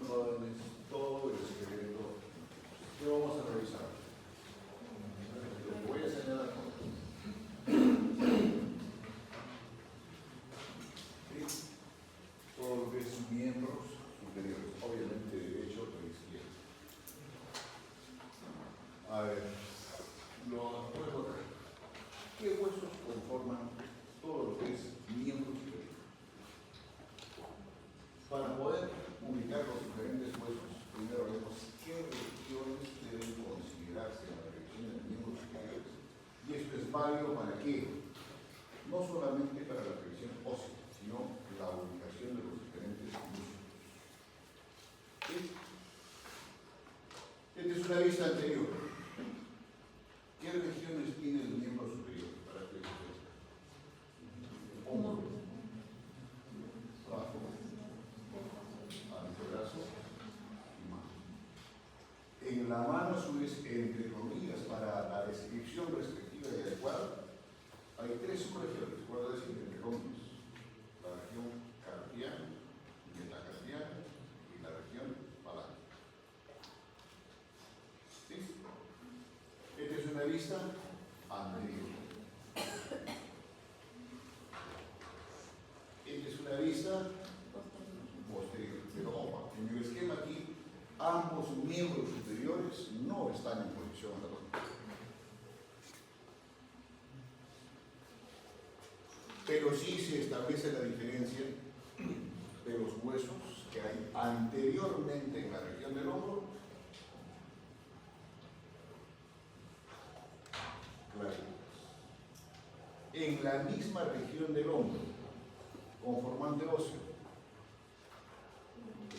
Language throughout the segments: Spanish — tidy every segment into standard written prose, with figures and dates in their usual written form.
jóvenes, todo el esqueleto que vamos a revisar. Lo que voy a señalar con ¿sí? Todo lo que es miembros superiores, obviamente derecho o izquierdo. A ver, ¿qué huesos conforman todo lo que es miembro superior? Para poder ubicar los diferentes huesos, primero vemos qué regiones deben considerarse en la revisión de miembros superiores. Y esto es válido para qué? No solamente para la revisión ósea, sino la ubicación de los diferentes músculos. ¿Sí? Esta es una vista anterior. ¿Qué regiones tiene el miembro superior? Para que hombro, brazo, antebrazo y mano. En la mano, a su vez, entre comillas, para la descripción respectiva y adecuada, hay tres subregiones, recuerda decir, entre comillas: la región carpiana, metacarpiana y la región palánica. ¿Sí? Esta es una vista anterior. Esta es una vista posterior. Pero ojo, en el esquema aquí, ambos miembros superiores no están en posición anatómica. Pero sí se establece la diferencia de los huesos que hay anteriormente en la región del hombro, en la misma región del hombro, conformante óseo,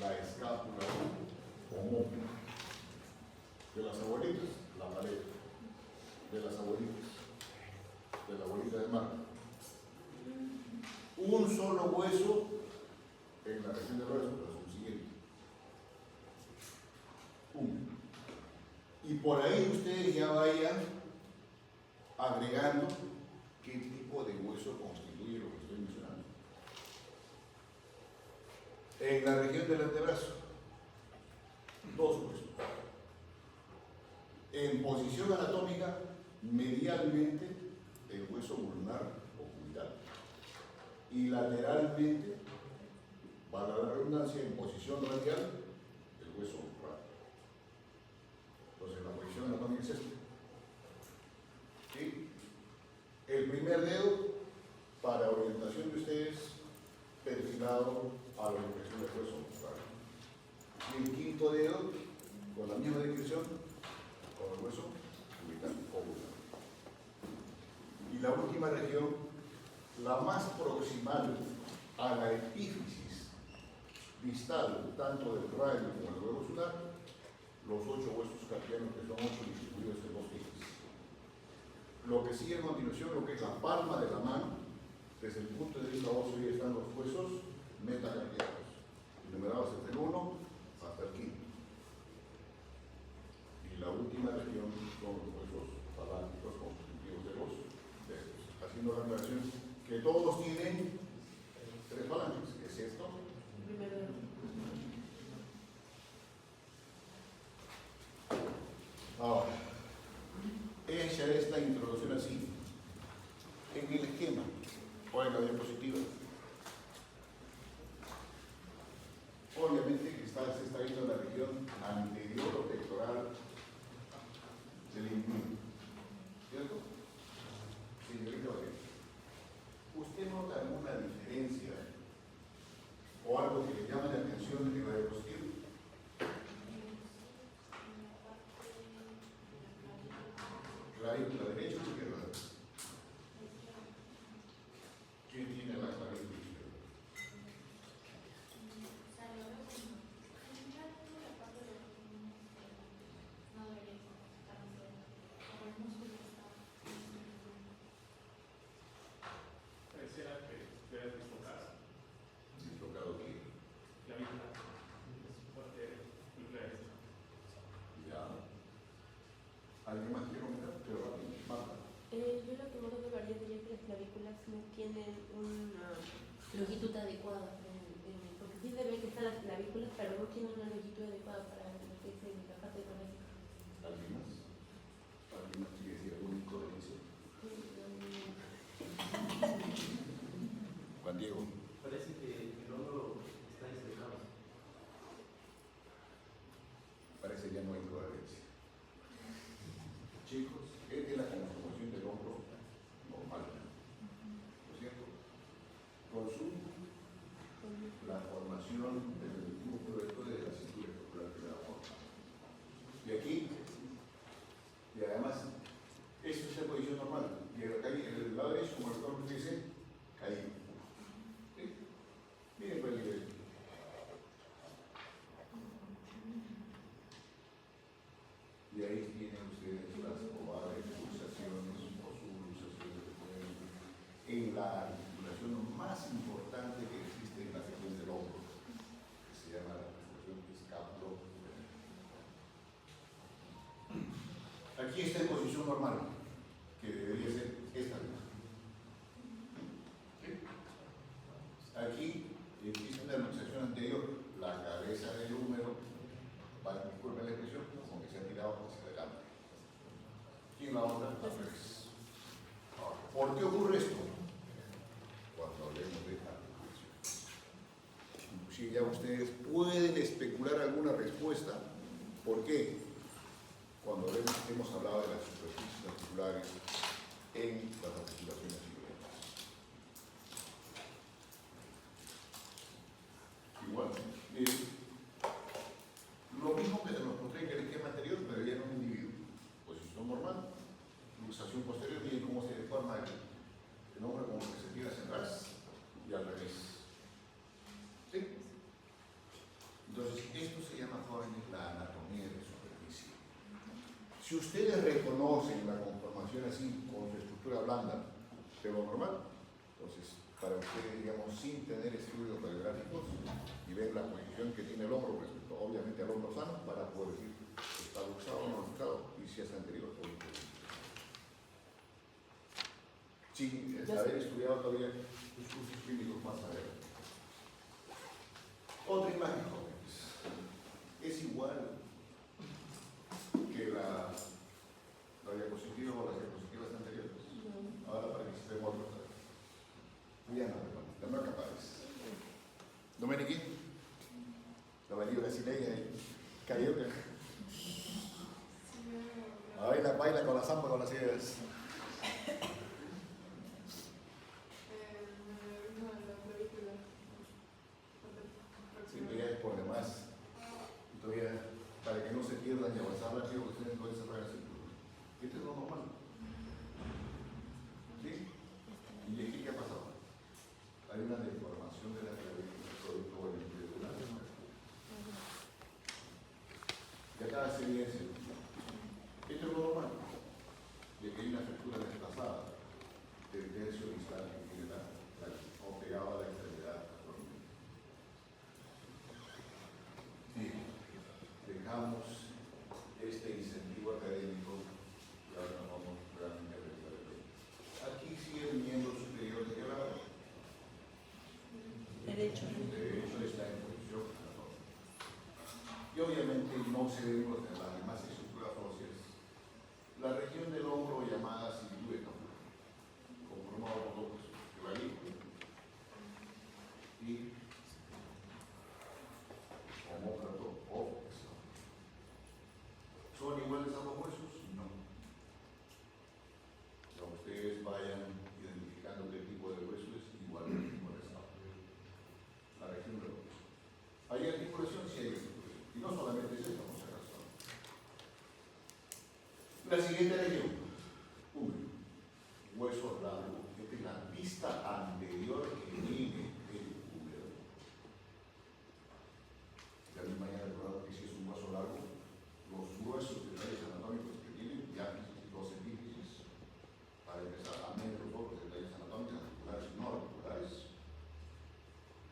la escápula o mópula. De las abuelitas, la paleta. De las abuelitas, de la abuelita de mar. Un solo hueso en la región del brazo, pero es un siguiente. Y por ahí ustedes ya vayan agregando qué tipo de hueso constituye lo que estoy mencionando. En la región del antebrazo, dos huesos. En posición anatómica, medialmente, el hueso ulnar o cubital. Y lateralmente, para la redundancia, en posición radial, el hueso radial. Entonces, la posición anatómica es esta. ¿Sí? El primer dedo, para orientación de ustedes, perfilado a la dirección del hueso radial. Y el quinto dedo, con la misma dirección, con el hueso cubital o ulnar. Y la última región, la más proximal a la epífisis distal, tanto del radio como del huevo sular, los 8 huesos carpianos, que son 8 distribuidos en 2 ejes. Lo que sigue a continuación, lo que es la palma de la mano, desde el punto de vista óseo, ahí están los huesos metacarpianos, enumerados desde el 1 hasta el 5. Y la última región son los huesos falángicos constitutivos de los dedos. Haciendo la aclaración que todos tienen 3 falanges, que es esto. Ahora, hecha esta introducción así, en el esquema o en la diapositiva, obviamente que se está viendo la región anterior o pectoral del individuo, ¿cierto? Señorita Valeria, ¿usted nota alguna diferencia o algo que le llama la atención en la diapositiva? Clavícula derecha o izquierda. ¿Quién tiene la clavícula izquierda? adecuado para lo que es la parte torácica. ¿Alguien más? ¿Alguien más quiere decir alguna incoherencia? Juan Diego. Parece que el hombro está despejado. Parece que ya no hay incoherencia. Chicos, esta es la conformación del hombro normal, ¿no es cierto? Con la formación del músculo de la cintura escapular que da forma. Y aquí, y además, esto es la posición normal. Y acá en el lado derecho, como el doctor dice, caído. ¿Sí? Miren, pues, y ahí tienen ustedes las ovales, pulsaciones o subluxaciones que pueden en la articulación más importante que existe en la región del hombro, que se llama la articulación escapulo. Aquí está en posición normal, que debería ser esta misma. ¿Sí? Aquí existe una luxación anterior, la cabeza del húmero, disculpen la expresión, como que se ha tirado hacia adelante. Y en la otra, al revés. Ahora, ¿por qué ocurre esto? Cuando hablemos de articulación. Si ya ustedes pueden especular alguna respuesta, ¿por qué? Cuando hemos hablado de las superficies articulares en las articulaciones fibronas. Igual, lo mismo que se nos mostré en el esquema anterior, pero ya en un individuo. Posición normal, luxación posterior, miren cómo se deforma el hombro, como que se tira hacia atrás y al revés. ¿Sí? Entonces, esto se llama, jóvenes, la anatomía de superficie. Si ustedes reconocen la conformación así, con su estructura blanda, de lo normal, entonces, para ustedes, digamos, sin tener estudios radiográficos, y ven la posición que tiene el hombro respecto, obviamente, al hombro sano, para poder decir si está luxado o no luxado, y si es anterior o posterior. Sin haber estudiado todavía los cursos clínicos más adelante. Otra imagen, jóvenes. Es igual que la diapositiva o las diapositivas anteriores. Ahora para que se vean otros. Ya no, la marca Páez. Domenici, la valía brasileña cayó. Baila con la zamba con las ideas. Sí, pero ya es por demás. Todavía, para que no se pierdan y avanzar rápido, ustedes pueden cerrar el cinturón. Esto es lo normal. ¿Sí? ¿Y aquí qué ha pasado? Hay una deformación de la clavícula producto del intradural. Y acá se evidencia. Esto es lo normal. De que hay una fractura desplazada del tercio distal que tiene o pegado a la extremidad. Bien, dejamos este incentivo académico y ahora nos vamos realmente a ver. Aquí sigue el miembro superior de grado. Derecho. Derecho está en posición anatómica. Y obviamente no se ven las demás estructuras óseas. La región del hombro llamada silueta, conformada por dos huesos, clavícula y homóplato o flexor. ¿Son iguales ambos huesos? No. Cuando ustedes vayan identificando qué tipo de hueso es, igual que el tipo de la región del hombro. ¿Hay articulación? Sí hay articulación. Y no solamente es esta, por si acaso. La siguiente región, hueso largo, esta es la pista anterior que viene del húmero. Ya me mañana recordado que si es un hueso largo, los gruesos detalles anatómicos que tienen, ya los epífisis, para empezar, a menos los otros detalles anatómicos, articulares y no articulares,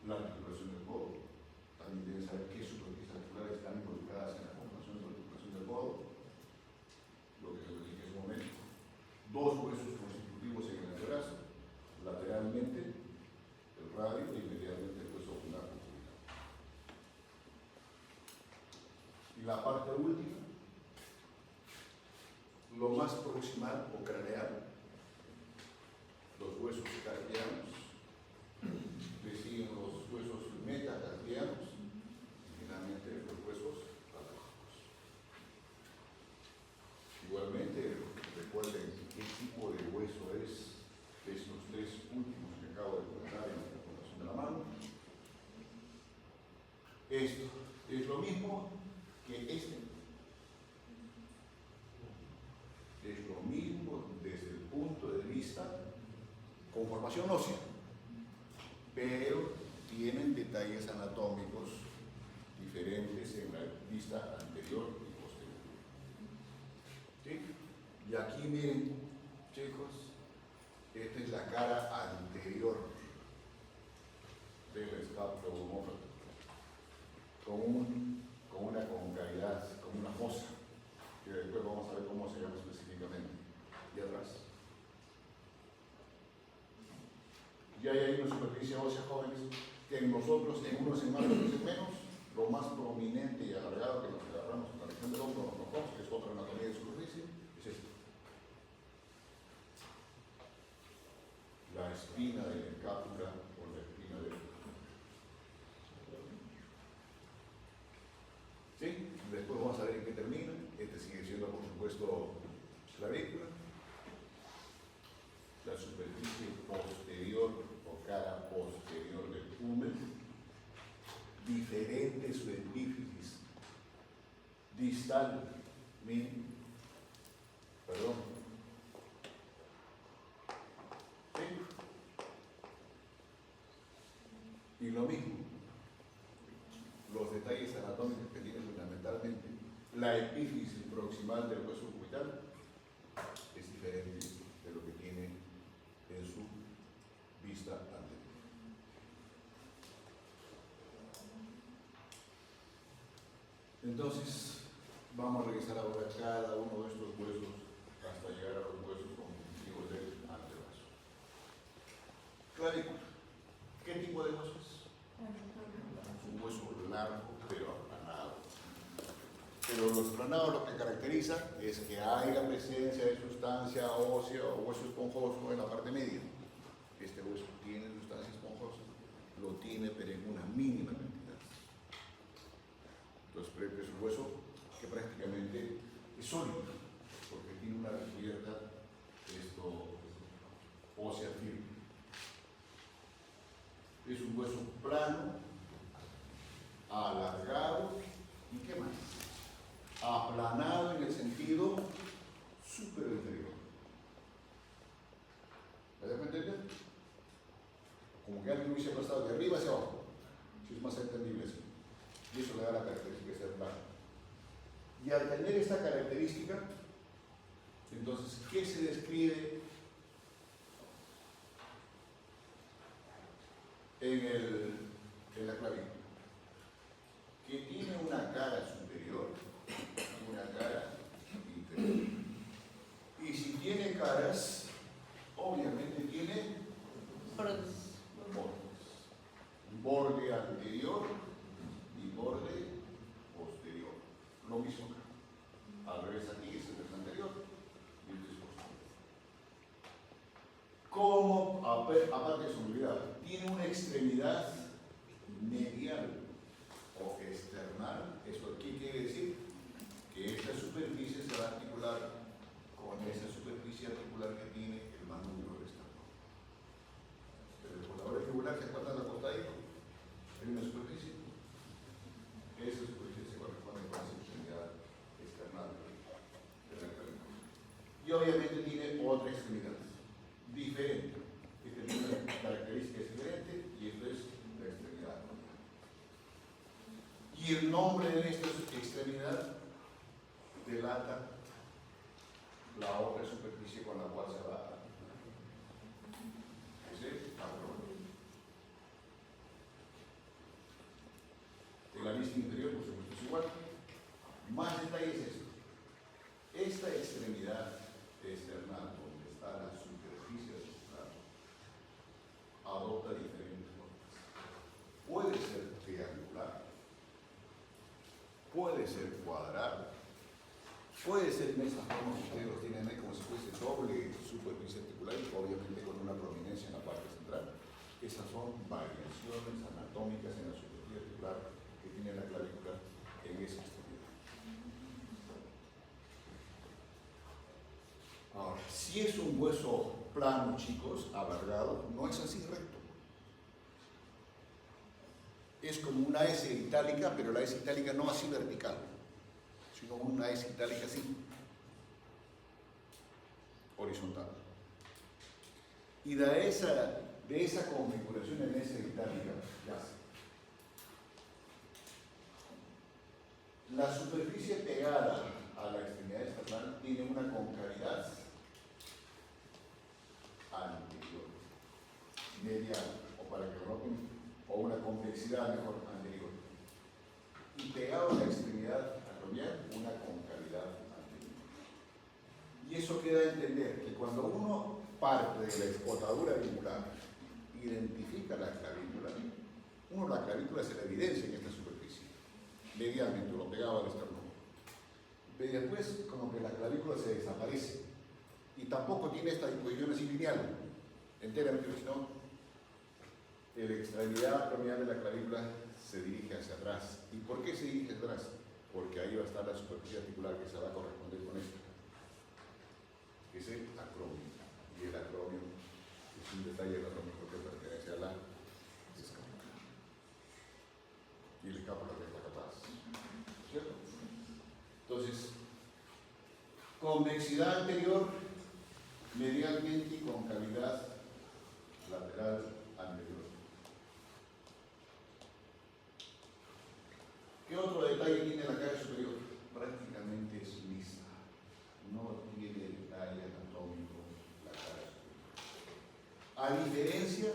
la articulación del codo. También deben saber qué superficies articulares están involucradas en la formación de la articulación del codo. Lo que se lo dije en su momento, Y la parte última, lo más proximal o craneal, los huesos carpianos, le siguen los huesos metacarpianos y finalmente los huesos paláticos. Igualmente, recuerden qué tipo de hueso es estos tres últimos que acabo de comentar en la fundación de la mano. Esto es lo mismo que este. Es lo mismo desde el punto de vista conformación ósea, pero tienen detalles anatómicos diferentes en la vista anterior y posterior. ¿Sí? Y aquí miren, chicos, esta es la cara anterior del escápulo homóplato, con una concavidad, con una fosa, que después vamos a ver cómo se llama específicamente. Y atrás. Y hay ahí una superficie ósea, jóvenes, que en nosotros, en unos en más, en otros en menos, lo más prominente y alargado que nos agarramos en la región del hombro, que es otra anatomía de superficie, es esto. La espina de la escápula o la espina del. ¿Sí? Después vamos a ver en qué termina. Este sigue siendo, por supuesto, clavícula. La superficie posterior o cara posterior del húmero, diferente su epífisis distal, miren, perdón, ¿sí? Y lo mismo, los detalles anatómicos que tiene fundamentalmente la epífisis proximal del hueso cubital es diferente de lo que tiene en su vista anterior. Entonces, vamos a revisar ahora cada uno de estos huesos hasta llegar a los huesos constitutivos del antebrazo. Clavícula. ¿Qué tipo de hueso es? Un hueso largo pero aplanado. Pero los aplanados lo que caracteriza es que hay la presencia de sustancia ósea o hueso esponjoso en la parte media. Este hueso tiene sustancia esponjosa, lo tiene pero en una mínima cantidad. Entonces, es un hueso que prácticamente es sólido, porque tiene una recubierta ósea firme. Es un hueso plano, alargado y ¿qué más? Aplanado en el sentido superior inferior. ¿Me dejo entender? Como que alguien hubiese pasado de arriba hacia abajo. Si es más entendible eso. Y eso le da la característica de ser plano. Y al tener esta característica, entonces, ¿qué se describe en la clavícula? Que tiene una cara superior y una cara inferior. Y si tiene caras, obviamente tiene bordes. Borde anterior y borde posterior. Lo mismo acá. Al revés aquí es el anterior y el posterior. Como, aparte de su movilidad, tiene una extremidad medial o external. ¿Eso aquí quiere decir? Que esta superficie se va a articular con esa superficie articular que tiene el manubrio externo. Pero por la hora tribular se acuerdan la costadito. Hay una superficie. Esa superficie se corresponde con esa extremidad external de la clavícula. Y obviamente tiene otra extremidad diferente. Esta tiene una característica diferente y esto es la extremidad. Y el nombre de esta extremidad delata la otra superficie con la cual se va a articular. Es el tablón. En la vista inferior, por supuesto, es igual. Más detalle es esto. Esta extremidad external, donde está la superficie del sustrato, adopta diferentes formas. Puede ser triangular, puede ser cuadrado, puede ser en estas formas que ustedes los tienen ahí como si fuese doble superficie articular y obviamente con una prominencia en la parte central. Esas son variaciones anatómicas en la superficie articular que tiene la clavícula en esa extremidad. Ahora, si es un hueso plano, chicos, alargado, no es así recto. Es como una S itálica, pero la S itálica no así vertical, sino una S itálica así, horizontal. Y de esa configuración en S itálica, ya sé. La superficie pegada a la extremidad estatal tiene una concavidad anterior, medial, o para que lo noten, o una convexidad mejor anterior. Y pegado a la extremidad acromial, una concavidad anterior. Y eso queda a entender que cuando uno parte de la exportadura auricular, identifica la clavícula, la clavícula se la evidencia en esta superficie, medialmente, lo pegado al esternón. Pero después, como que la clavícula se desaparece y tampoco tiene esta disposición así lineal, enteramente, sino la extremidad acromial de la clavícula se dirige hacia atrás. ¿Y por qué se dirige hacia atrás? Porque ahí va a estar la superficie articular que se va a corresponder con esta, que es el acromio. Y el acromio es un detalle anatómico que pertenece a la escápula. Y el escápula que está capaz, ¿cierto? Entonces, convexidad anterior, medialmente, y concavidad lateral anterior. ¿Qué otro detalle tiene la cara superior? Prácticamente es lisa, no tiene detalle anatómico la cara superior. A diferencia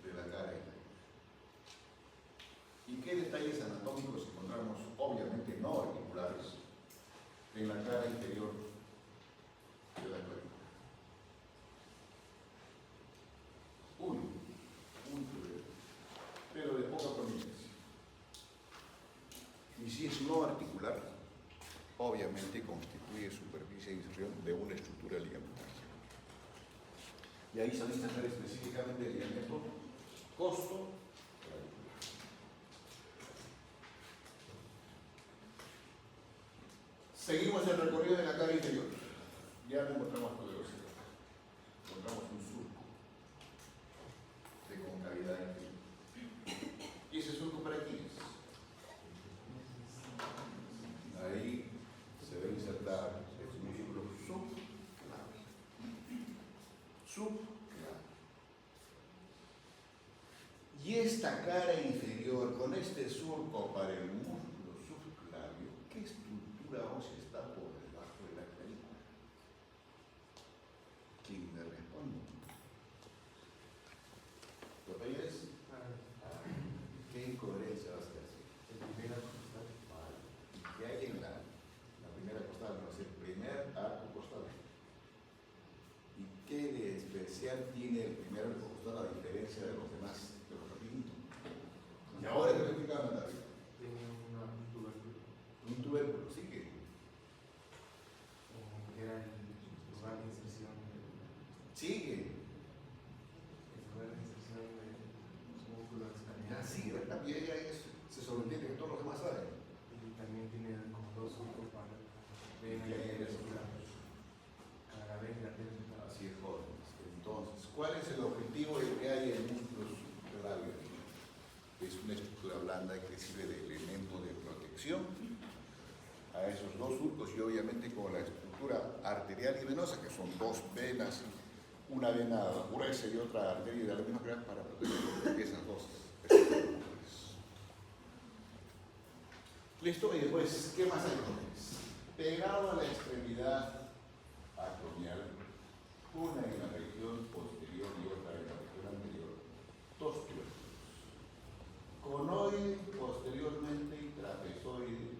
de la cara inferior. ¿Y qué detalles anatómicos encontramos? Obviamente no articulares en la cara inferior de la clavícula. Uno, pero de poca prominencia. Y si es no articular, obviamente constituye superficie de inserción de una estructura ligamentaria. Y ahí se va a insertar específicamente el ligamento costo. Seguimos el recorrido de la cara inferior. Ya no encontramos poderosidad. Encontramos un surco de concavidad inferior. ¿Y ese surco para quién es? Ahí se va a insertar el músculo subclavio. Subclavio. Y esta cara inferior con este surco para el músculo subclavio, ¿qué estructura ósea está por debajo de la clavícula? ¿Quién me responde? ¿Lo veis? ¿Qué incoherencia vas a hacer? El primer costal. Vale. ¿Y qué hay en la primera costal? No es el primer arco costal. ¿Y qué de especial tiene el primer arco costal a diferencia de los demás, de los rapiditos? Y ahora te voy a explicar la tarea. Tiene un tubérculo. Un tubérculo, sí que. Que era el lugar de inserción. Sigue. El lugar de inserción del músculo Ya escaneal. sigue, ¿verdad? Y ella se sobreentiende que todos los demás saben. Y también tiene como dos surcos para ¿Y qué hay en esos lados? Carabel y lateral. Así es, jóvenes. Entonces, ¿cuál es el objetivo de que hay en músculo subclavio? Es una estructura blanda que sirve de elemento de protección a esos dos surcos y obviamente con la estructura arterial y venosa, que son dos venas, una vena gruesa y otra arteria de la misma crear para proteger esas dos estructuras. ¿Listo? Y después, ¿qué más hay, jóvenes? Pegado a la extremidad acromial, una en la región posterior y otra en la región anterior, dos tubérculos. Conoide posteriormente y trapezoide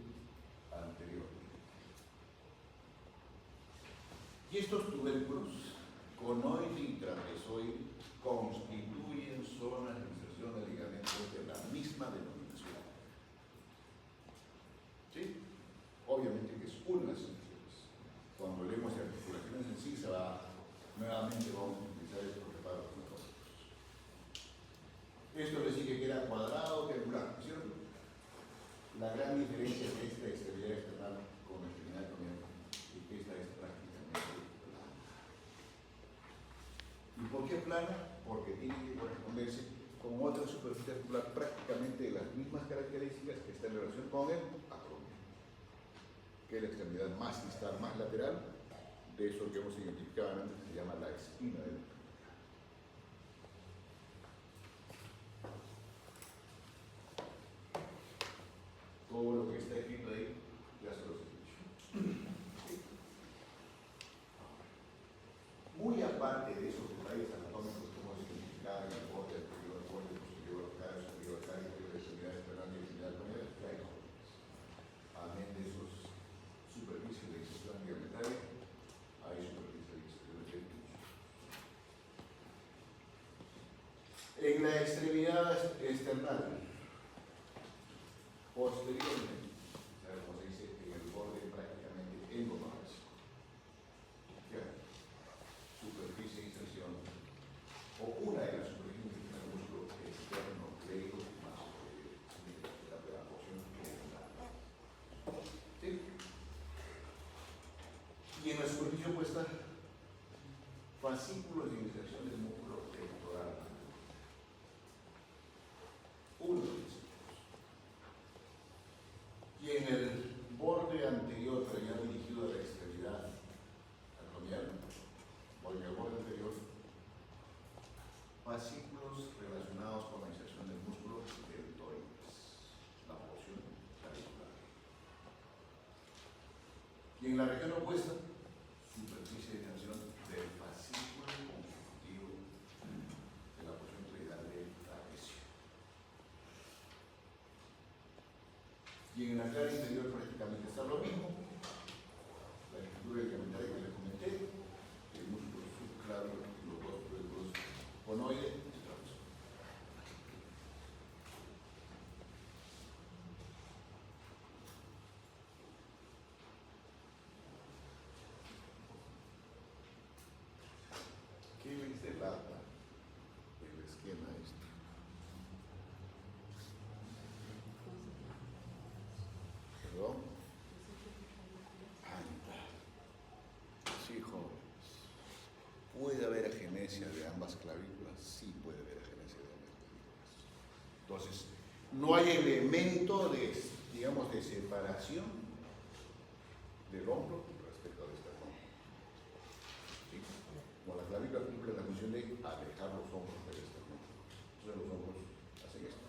anteriormente. Y estos tubérculos, conoide y trapezoide, constituyen zonas de inserción de ligamentos de la misma denominación. La gran diferencia de esta extremidad external con la extremidad acromial es que esta es prácticamente plana. ¿Y por qué plana? Porque tiene que corresponderse con otra superficie articular prácticamente de las mismas características que está en relación con el acromial, que es la extremidad más distal, más lateral, de eso que hemos identificado antes, que se llama la espina del acromial. Todo lo que está escrito ahí ya se los he dicho. Muy aparte de esos detalles anatómicos como se identificaba en el borde anterior, borde posterior, cara superior, cara inferior, extremidad external y extremidad acromial, hay jóvenes. Amén de esos superficies de inserción diametrales, hay superficies de inserción de pincho. En la extremidad external, posteriormente, como se dice, en el borde prácticamente endotorácico. Ya, superficie de inserción, o una de las superficies de inserción del músculo externo, cleido, más la porción glandular. ¿Sí? Y en la superficie opuesta, fascículos de inserción del músculo pectoral. Uno de ellos. Y en el borde anterior, pero ya dirigido a la extremidad acromial, o en el borde anterior, fascículos relacionados con la inserción del músculo deltoides, la porción clavicular. Y en la región opuesta, superficie de tensión del fascículo conjuntivo de la porción craneal del trapecio. Y en la cara inferior prácticamente está lo mismo. La estructura ligamentaria que les comenté, el músculo subclavio y los dos tuétalos conoide y trapezio. ¿Qué les delata el esquema este? ¿Perdón? Sí, jóvenes. ¿Puede haber agenesia de ambas clavículas? Sí, puede haber agenesia de ambas clavículas. Entonces, no hay elemento de, digamos, de separación del hombro respecto al esternón. ¿Sí? Como la clavícula cumple la función de alejar los hombros del esternón. Entonces los hombros hacen esto,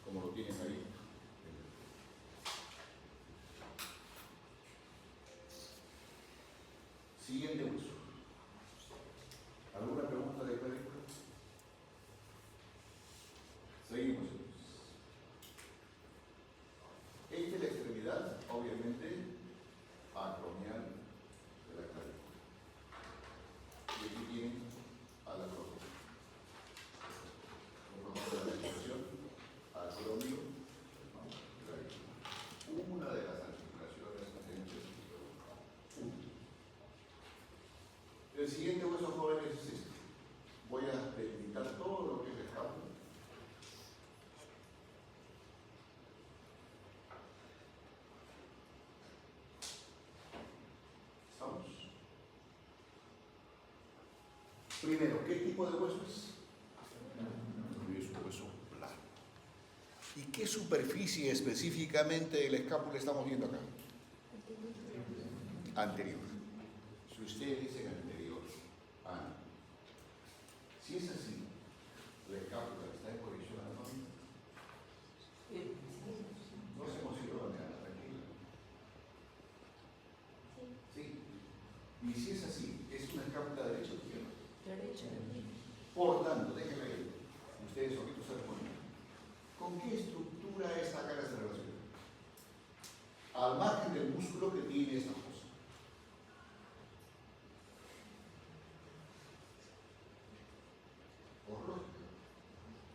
como lo tienen ahí. Siguiente uso. ¿Alguna pregunta de clavícula? Seguimos. Esta es la extremidad, obviamente, acromial de la clavícula. Y aquí tienen a la acrómio. Por la expresión, acrómio, clavícula. Una de las articulaciones entre el siguiente hueso, jóvenes, es este. Voy a delimitar todo lo que es el escápulo. ¿Estamos? Primero, ¿qué tipo de hueso es? Es un hueso plano. ¿Y qué superficie específicamente de la escápula estamos viendo acá? Anterior. Si ustedes dicen anterior, si es así, la escápula está en posición anatómica. No se emociona, tranquila. Sí. Y si es así, ¿es una escápula derecha o izquierda? Derecha. Por tanto, déjenme ver. Ustedes ahorita se responden. ¿Con qué estructura esta cara se relaciona? Al margen del músculo que tiene esta cosa. Por lógica.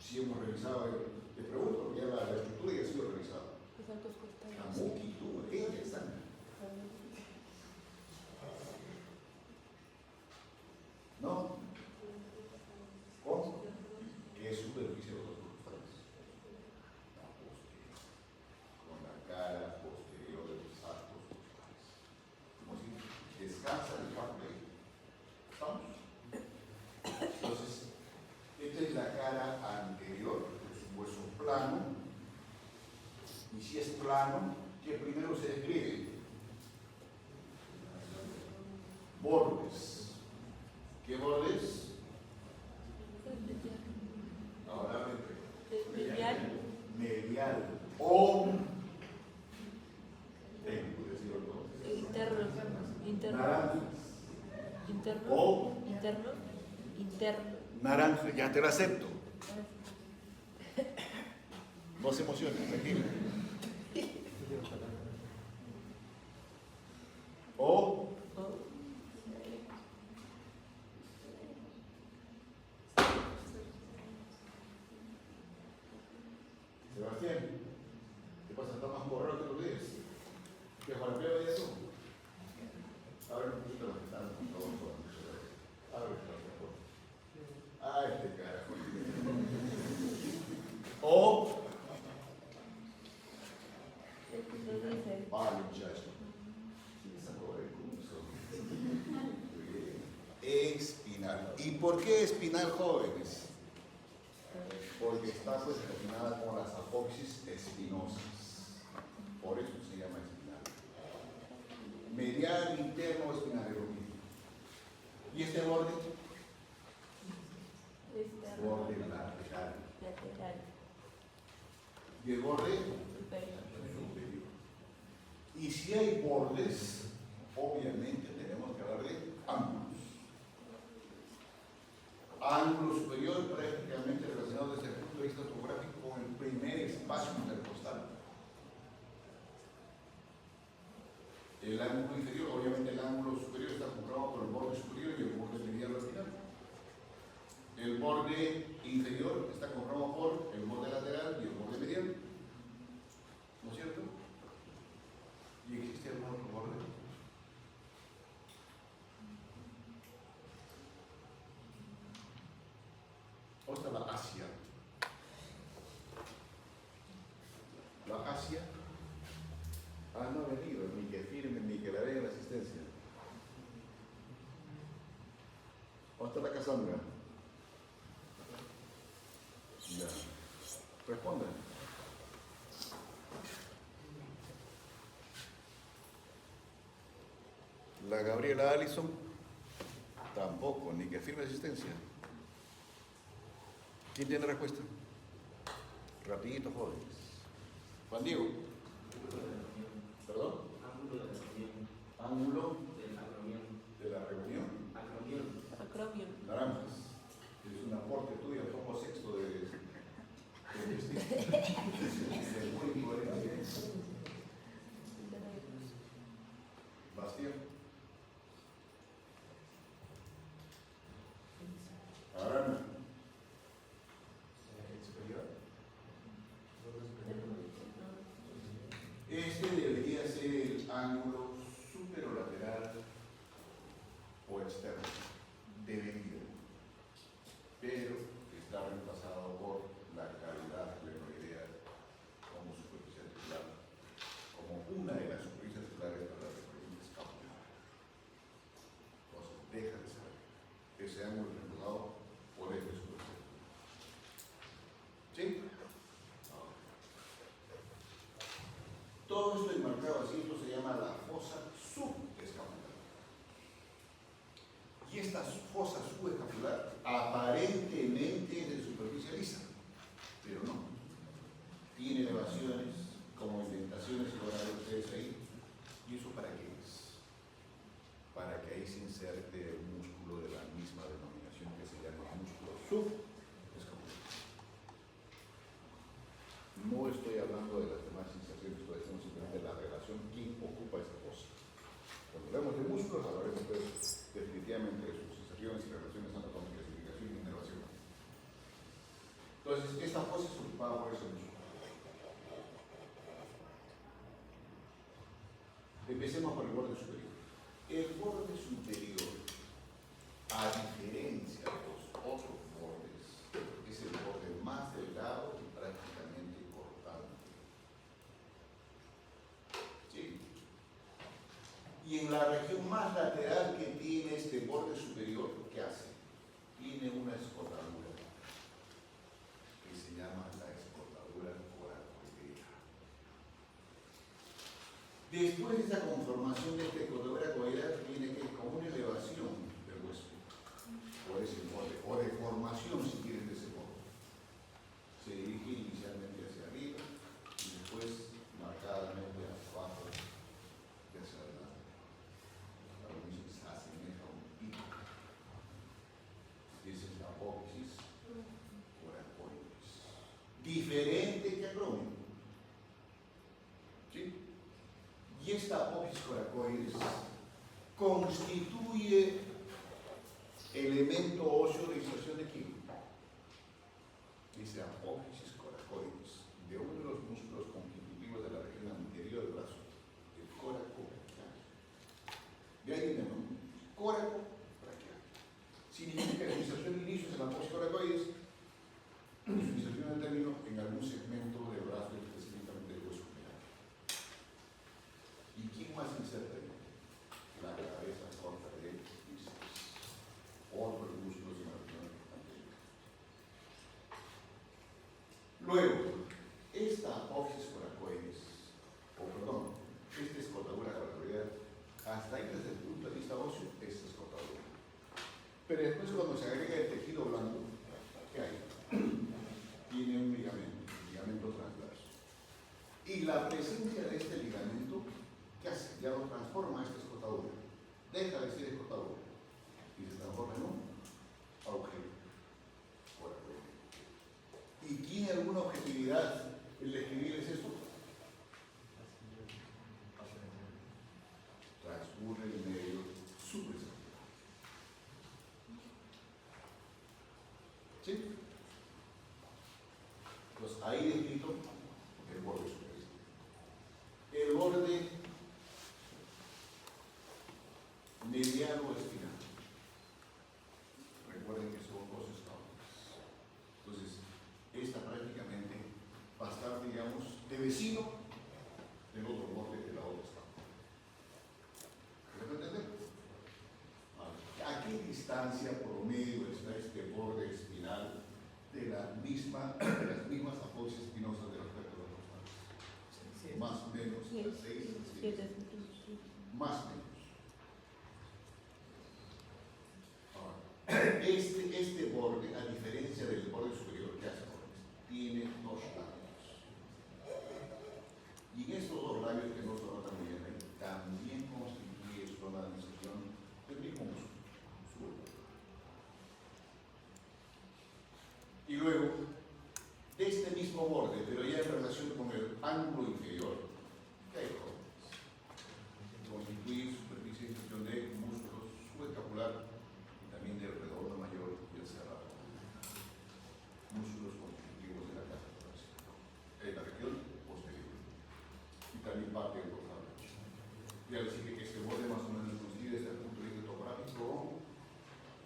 Si hemos revisado, te pregunto, porque ya la estructura ya ha sido revisada. Los arcos costales. Kamuki, tú, ella está. ¿No? ¿Cómo? ¿Qué superficie de los dos costales? La posterior. Con la plano que primero se describe. Bordes. ¿Qué bordes? Ahora Medial. medial o Interno. Interno. naranjas Interno. o Interno. Interno. naranja, ya te lo acepto. No se emocionen, tranquilo. O Sebastián, ¿qué pasa? ¿Está más borrado que los días? ¿Qué jarapeo ya tú? Abre un poquito la ventana, por favor. Abre por favor. Ay, este carajo. O Entonces dice, vale, muchacho. Sí, sacó el curso. Espinal. ¿Y por qué espinal, jóvenes? Porque está pues relacionada con las apoxis espinosas. Por eso se llama espinal. Medial, interno, espinal es lo mismo. ¿Y este borde? externo. Borde lateral. Lateral. ¿Y el borde? Superior. Superior. Y si hay bordes, obviamente tenemos que hablar de ángulos. Ángulo superior prácticamente relacionado desde el punto de vista topográfico con el primer espacio intercostal. El ángulo inferior, obviamente el ángulo superior está comprobado por el borde superior y el borde medial lateral. El borde inferior está comprobado por el borde lateral y el borde medial. ¿No es cierto? ¿Y existe algún otro borde? ¿O está la Asia? La Asia. Ah, no ha venido, ni que firme, ni que la vean en la asistencia. ¿O está la Casandra? Ya. Respondan. La Gabriela Allison, tampoco, ni que firme asistencia. ¿Quién tiene respuesta? Rapidito, jóvenes. Juan Diego. ¿Perdón? Ángulo de la reunión. Acromion. Naranjas. Es un aporte tuyo, poco sexto de vestido. Es muy incoherente. Bastián. Arana. Superior. Este debería ser el ángulo superolateral o externo. Debería. Pero está reemplazado por la cavidad glenoidea como superficie articular, como una de las superficies articulares para la referencia escapular. Entonces, deja de ser ese ángulo reemplazado por este superficie. ¿Sí? Todo esto enmarcado así, esto se llama la fosa subescapular. Y esta fosa subescapular aparentemente es de superficie lisa, pero no. Tiene elevaciones como indentaciones, lo van a ver ustedes ahí. ¿Y eso para qué es? Para que ahí se inserte un músculo de la misma denominación que se llama músculo subescapular. No estoy hablando de las demás inserciones, estoy diciendo simplemente la relación que ocupa esta fosa. Cuando hablemos de músculos, hablaremos definitivamente de sus inserciones y relaciones anatómicas, indicación y inervación. Entonces, esta fosa es ocupada por ese músculo. Empecemos por el borde superior. El borde superior, a diferencia de los otros bordes, es el borde más delgado y prácticamente cortante. ¿Sí? Y en la región más lateral que tiene este borde superior, ¿qué hace? Tiene una escotadura que se llama la escotadura coracoidea. Después de esa conformación de esta escotadura coiral viene que con una elevación del hueso, o deformación si quieren de ese modo. Se dirige inicialmente hacia arriba y después marcadamente hacia abajo y hacia adelante. Algo que se asemeja a un pico. Esa es la apófisis coracoides. Diferente que acrónimo. ¿Sí? Y esta apófisis coracoides constituye elemento óseo de inserción de quién? Dice apófisis coracoides, de uno de los músculos constitutivos de la región anterior del brazo, el coraco braquial. De ahí viene el nombre, coraco braquial. Significa que su inserción de inicio es en la apófisis coracoides y su inserción de término en algún segmento del brazo, específicamente del hueso humedal. ¿Y quién más inserta ahí? La cabeza corta de bíceps. Otros músculos de la región anterior. Luego, esta apófisis coracoides, esta escotadura coracoidal, hasta ahí desde el punto de vista óseo, esta escotadura. Pero después cuando se agrega el tejido blando, ¿qué hay? Tiene un ligamento transverso. Y la presencia de este ligamento, ¿qué hace? Ya lo transforma a esta escotadura. Deja de ser escotadura y se transforma en un agujero coracoide. ¿Y tiene alguna objetividad el describirles esto? Transcurre el medio supraescapular. ¿Sí? Entonces ahí descrito el borde superior. El borde mediano espinal. Recuerden que son dos escalones. Entonces, esta prácticamente va a estar, digamos, de vecino del otro borde de la otra escalón. ¿Pueden entender? ¿A qué distancia promedio está este borde espinal de las mismas apófisis espinosas de los vértebros dorsales? Más o menos 6 más o menos. Ahora, este borde, a diferencia del borde superior que hace tiene dos labios. Y en estos dos labios que no se notan muy bien ahí, también constituye zona de inserción del mismo músculo. Y luego, de este mismo borde, pero ya en relación con el ángulo inferior, ¿qué hay? Constituye superficie de inserción de músculos subescapular y también del redondo mayor y el cerrado. Músculos constitutivos de la caja torácica, en la región posterior y también parte del dorsal. Ya decir que este borde más o menos coincide desde el punto de vista topográfico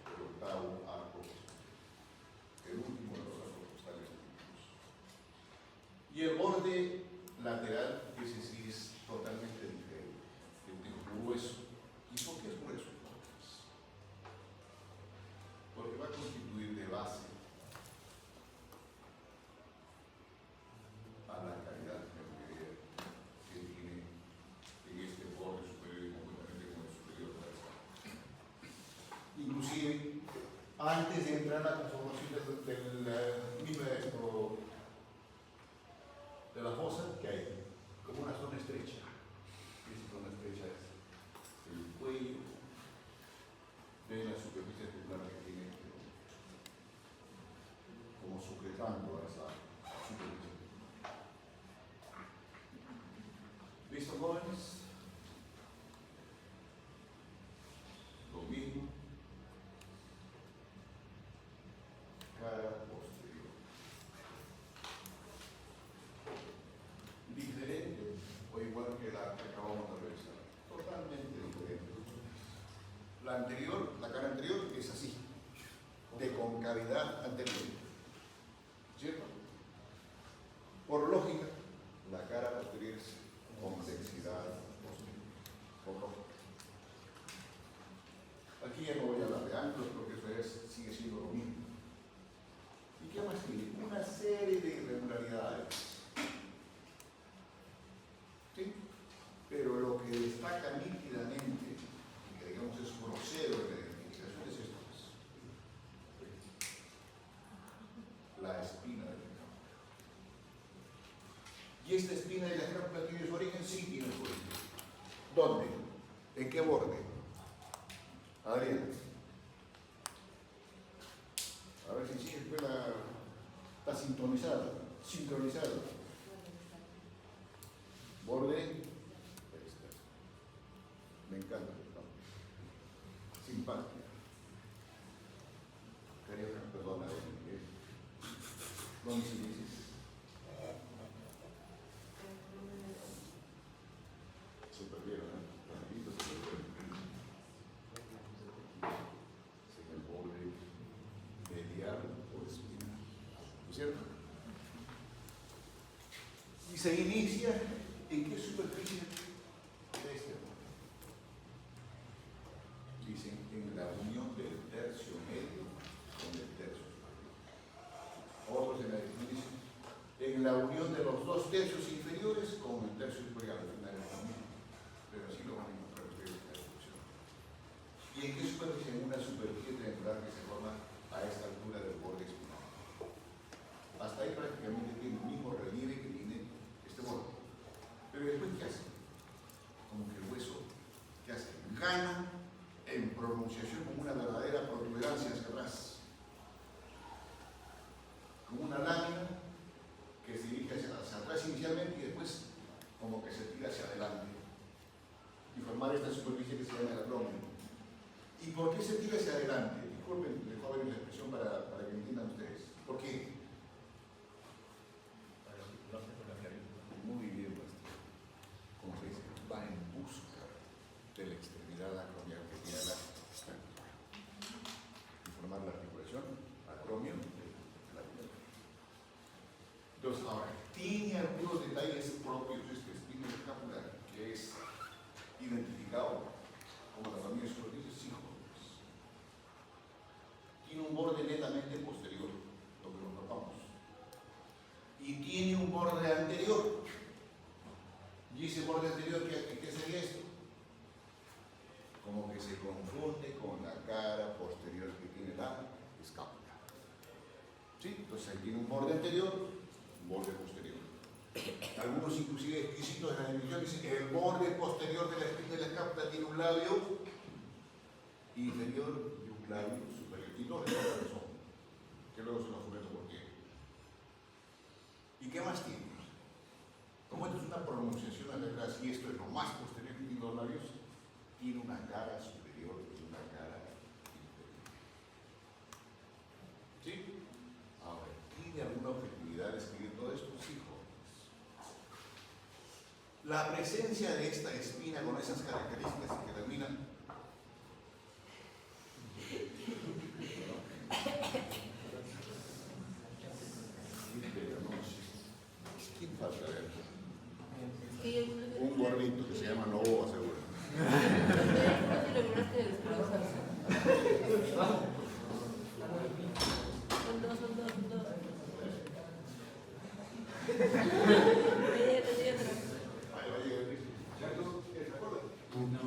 el octavo arco, el último de los arcos costales últimos. Y el borde lateral, ese sí es totalmente diferente, grueso. ¿Y por qué es grueso? Porque va a constituir de base a la calidad que tiene en este borde superior y conjuntamente con el superior transversal. Inclusive, antes de entrar a la conformación de la fosa, que hay como una zona estrecha. Esa zona estrecha es el cuello de la superficie escapular que tiene como sujetando a esa superficie. ¿Listo, jóvenes? Lo mismo. Cara posterior. Diferente o igual que la que acabamos de revisar. Totalmente diferente. La anterior, la cara anterior es así, de concavidad anterior. ¿Cierto? Por lógica, la cara posterior es convexidad posterior. Por lógica. Aquí ya no voy a hablar de ángulos porque eso sigue siendo lo mismo. ¿Y qué más tiene? Una serie de irregularidades. ¿Sí? Pero destaca nítidamente, y que digamos es grosero en la identificación, es esto. La espina de la escápula. Y esta espina de la escápula tiene su origen, sí tiene su origen. ¿Dónde? ¿En qué borde? Adriana. A ver si sigue, está sintonizada, sincronizada. Borde. Ahí está. Me encanta. ¿No? Simpática. Perdona, ¿dónde se dice? Se perdieron, ¿eh? Tranquilitos, se perdieron. Es el borde medial o espinal, ¿no es cierto? Y se inicia en qué superficie de este borde. Dicen en la unión del tercio medio con el tercio superior. Otros en la definición, en la unión de los dos tercios inferiores con el tercio superior al final también. Pero así lo van a encontrar ustedes en la descripción. ¿Y en qué superficie? En una superficie triangular que se forma a esta altura del borde espinal. Hasta ahí prácticamente tiene el mismo relieve que tiene este borde. Pero después, ¿qué hace? Como que el hueso, ¿qué hace? Gana en pronunciación como una verdadera protuberancia hacia atrás. Como una lámina que se dirige hacia atrás inicialmente y después como que se tira hacia adelante. Y formar esta superficie que se llama el abdomen. ¿Y por qué se tira hacia adelante? Disculpen, les voy a ver la expresión para que entiendan ustedes. ¿Por qué? Muy bien, maestro. Como se dice, va en busca de la extremidad acromial que tiene la y formar la articulación acromial. Entonces, ahora, tiene algunos detalles propios de este espino escapular que es identificado como la familia superficie, sí, jóvenes. Tiene un borde netamente posterior, lo que nos topamos. Y tiene un borde anterior. ¿Y ese borde anterior qué sería esto? Como que se confunde con la cara posterior que tiene la escápula. ¿Sí? Entonces ahí tiene un borde anterior, un borde posterior. Algunos inclusive exquisitos de la definición dicen que el borde posterior de la espina de la escápula tiene un labio inferior y un labio superior. Y dos de la razón, que luego se los comento por qué. ¿Y qué más tiene? Como esto es una pronunciación a letras y esto es lo más posterior que tiene los labios, tiene una cara superior y una cara inferior. ¿Sí? Ahora, ¿tiene alguna objetividad de escribir todo esto? Sí, jóvenes. La presencia de esta espina con esas características que terminan ¿quién falta ver? Un gordito que se llama Lobo, seguro. Son dos.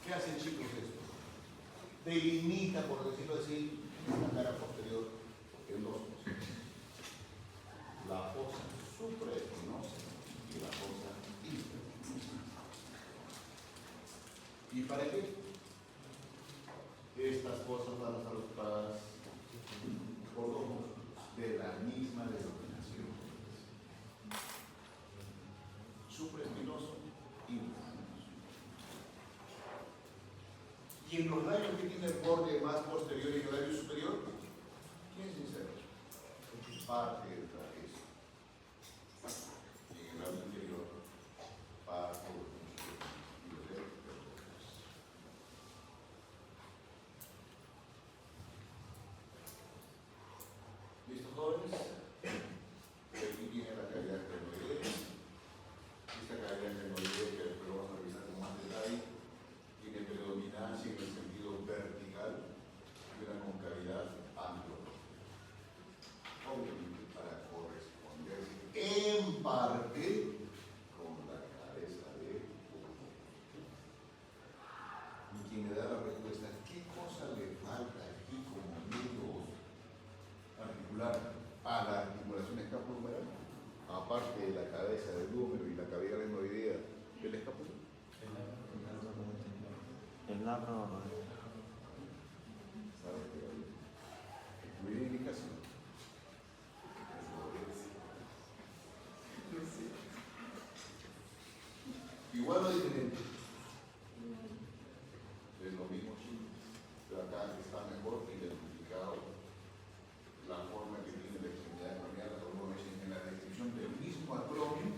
¿Qué hacen, chicos, esto? Delimita, por decirlo así, la cara posterior en dos cosas. La fosa supraespinosa y la fosa infraespinosa. ¿Y para qué? Estas fosas van a estar ocupadas por dos músculos de la misma denominación. Supraespinoso y infraespinoso. Y en los labios que tiene el borde más posterior y el labio superior, ¿quién es sincero? Parte del trapecio. Y en el labio anterior, parte del muslo. ¿Listo, jóvenes? Aquí tiene la cavidad crenoidea. Esta cavidad crenoidea que después lo vamos a revisar con más detalle. Tiene predominancia en el sentido vertical y una concavidad anglo. ¿Sabes qué? Cuide indicación. Igual o diferente. Es lo mismo, pero acá está mejor identificado la forma que tiene la extremidad craneal. Algunos dicen en la descripción del mismo acromio,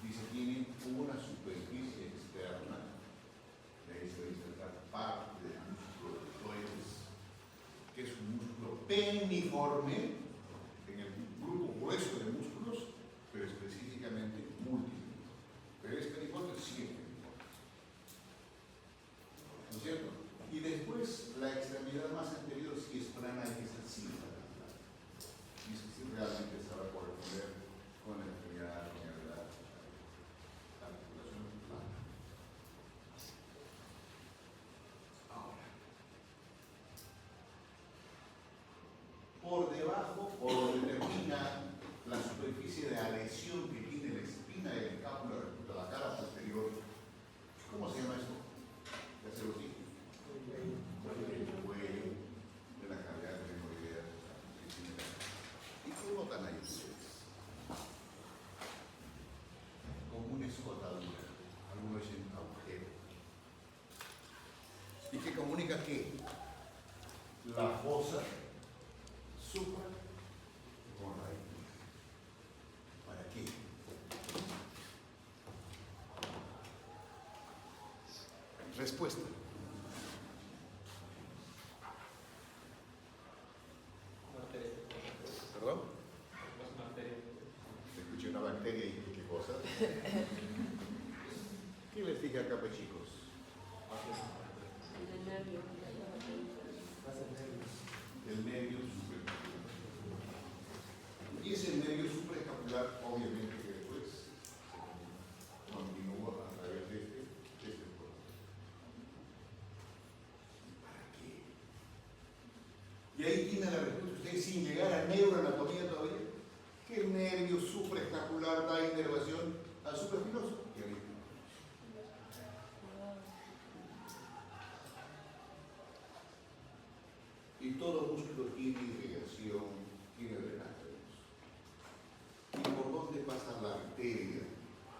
dice tiene una superficie externa, de ahí se dice la parte del músculo deltoides, que es un músculo peniforme en el grupo grueso de músculos, pero específicamente múltiple. Pero es peniforme, sí es peniforme. ¿No es cierto? Y después la extremidad más anterior sí es plana y es así. Y es que si realmente se va a corresponder con la extremidad de la articulación plana. Ahora, por debajo, o donde termina la superficie de adhesión que tiene la espina de la escápula respecto a la cara posterior, ¿cómo se llama esto? Ya se lo dije. El cuello de la cavidad adenoidea. ¿Y qué notan ahí ustedes? Como una escotadura, algunos dicen agujero. ¿Y qué comunica qué? La fosa supra con raíz. ¿Para qué? Respuesta. ¿Perdón? Escuché una bacteria y qué cosa. ¿Qué les dije acá, pues, chicos? El nervio. El nervio supraescapular. Y ese nervio supraescapular, obviamente, que después se continúa a través de este cuerpo. ¿Para qué? Y ahí tiene la respuesta ustedes sin llegar a neuroanatomía todavía. Que el nervio supraescapular da inervación al supraespinoso. Y ahí y todo músculo tiene irrigación, tiene drenaje. ¿Y por dónde pasa la arteria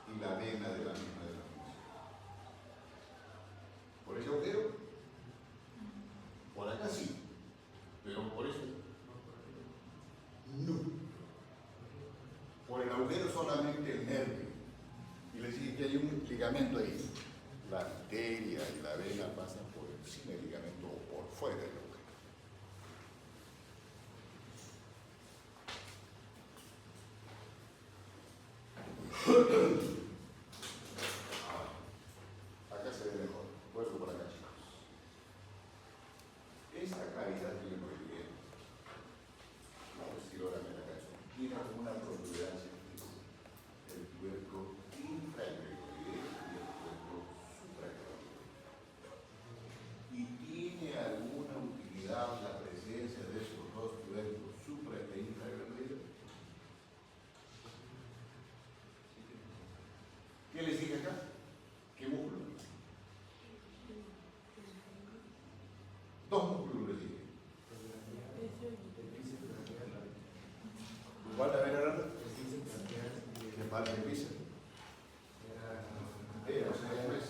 y la vena de la misma de la función? ¿Por ese agujero? Por acá sí, pero por eso no. Por el agujero solamente el nervio. Y les dije que hay un ligamento ahí. La arteria y la vena pasan por encima del ligamento o por fuera del agujero. Acá se ve mejor. Vuelvo por acá, chicos. Esta cavidad que yo me olvidé, vamos a decir ahora la canción, tiene una protuberancia que es el tuberco infragravidoideo y el tuberco supragravidoideo. Y tiene alguna utilidad la presencia de estos dos tubercos supra e infragravidoideo. ¿Qué les dije acá? ¿Qué músculo? Dos músculos les dije. ¿Cuál también era? ¿Qué parte del bíceps? O sea, pues,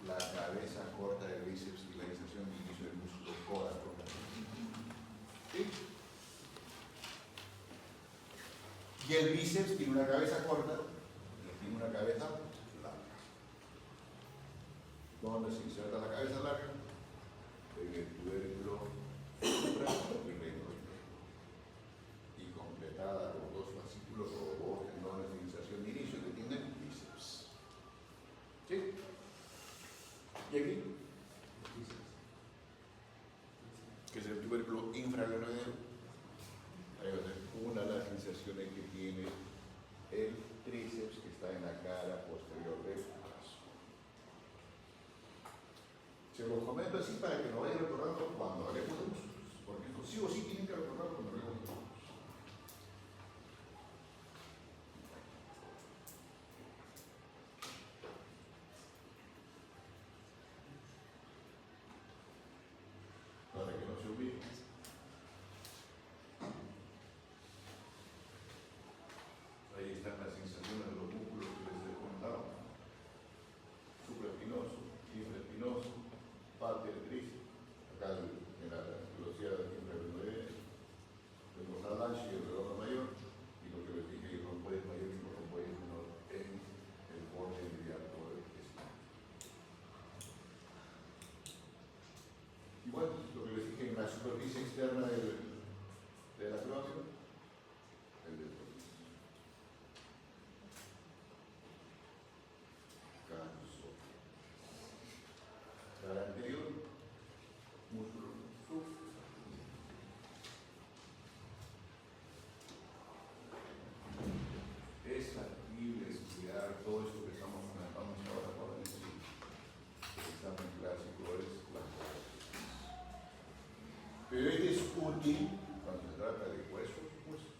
la cabeza corta del bíceps y la inserción de inicio del músculo corazón. ¿Sí? Y el bíceps tiene una cabeza corta y tiene una cabeza larga. ¿Dónde se inserta la cabeza larga? En el tubérculo supraglenoideo. Y completada por dos fascículos o dos tendones de inserción de inicio que tiene el bíceps. ¿Sí? ¿Y aquí? Que es el tubérculo infraglenoideo. Ahí va a ser una de las inserciones que tiene el tríceps que está en la cara posterior del brazo. Se los comento así para que lo vayan recordando cuando hablemos de músculos, porque esto sí o sí tienen que recordar cuando hablemos de músculos. superficie externa del acrónimo, el deltoides. Canso. Cara anterior, músculo sub. Es factible estudiar todo esto que estamos comentando ahora por el examen clásico es la corrección. Pero este es útil cuando se trata de huesos, huesos.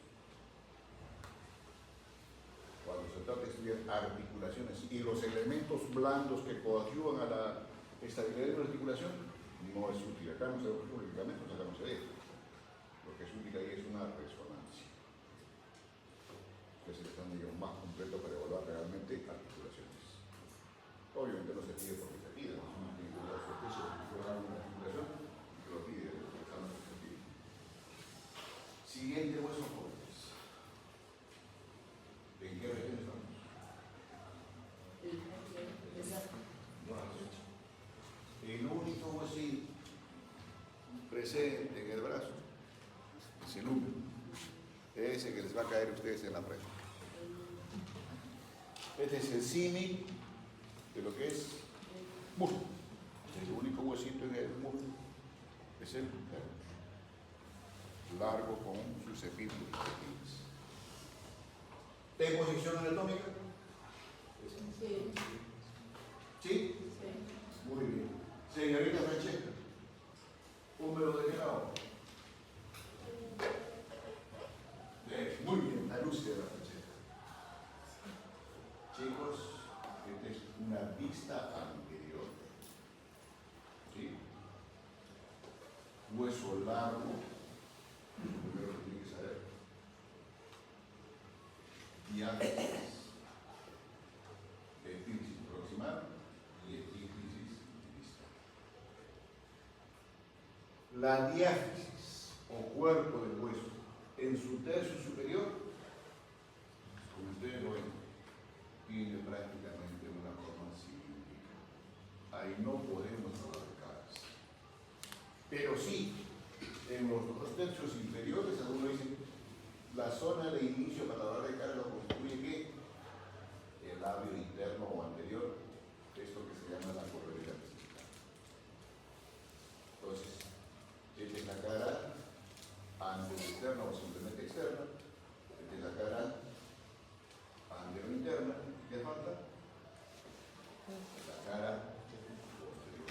Cuando se trata de estudiar articulaciones y los elementos blandos que coadyuvan a la estabilidad de la articulación, no es útil. Acá no se los ligamentos, acá no se ve. Lo que es útil ahí es una resonancia. Que es el examen más completo para evaluar realmente articulaciones. Obviamente no se pide porque se pide, no es una película de sorpresa, que hagan una articulación y que lo pide el examen que se pide. Siguiente hueso jóvenes. ¿En qué región estamos? El único huesito presente en el brazo es el húmero. Ese que les va a caer a ustedes en la frente. Este es el símil de lo que es muslo. El único huesito en el muslo es el largo con sus epífisis. ¿De posición anatómica? Sí. ¿Sí? Muy bien. Señorita Francesca, húmero de qué lado? Muy bien, la luz de la Francesca. Chicos, esta es una vista anterior. ¿Sí? Hueso largo, primero que tiene que saber. Diáfisis, epífisis proximal y epífisis distal. La diáfisis o cuerpo del hueso en su tercio superior, como ustedes lo ven, tiene prácticamente una forma cilíndrica. Ahí no podemos hablar de caras. Pero sí, en los dos tercios inferiores, algunos dicen, la zona de inicio para hablar de cara lo constituye ¿qué? El labio interno o anterior, esto que se llama la corredera vesical. Entonces, esta es la cara antero-externa o simplemente externa, esta es la cara antero-interna, ¿qué falta? La cara posterior.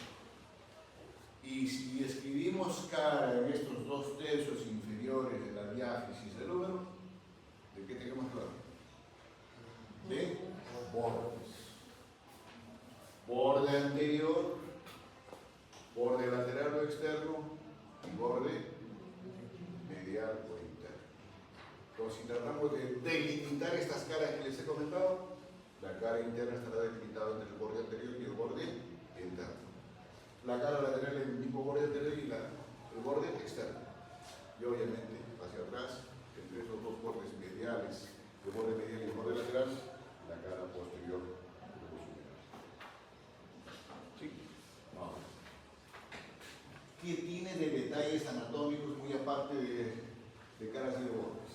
Y si escribimos cara en estos dos tercios inferiores de la diáfisis del húmero, ¿de qué tenemos que hablar? De bordes. Borde anterior, borde lateral o externo y borde medial o interno. Entonces, si tratamos de delimitar estas caras que les he comentado, la cara interna estará delimitada entre el borde anterior y el borde interno. La cara lateral en el mismo borde anterior y el borde externo. Y obviamente, hacia atrás, entre esos dos bordes mediales, el borde medial y el borde lateral, la cara posterior de los superiores. ¿Sí? Vamos. ¿Qué tiene de detalles anatómicos muy aparte de caras y de bordes?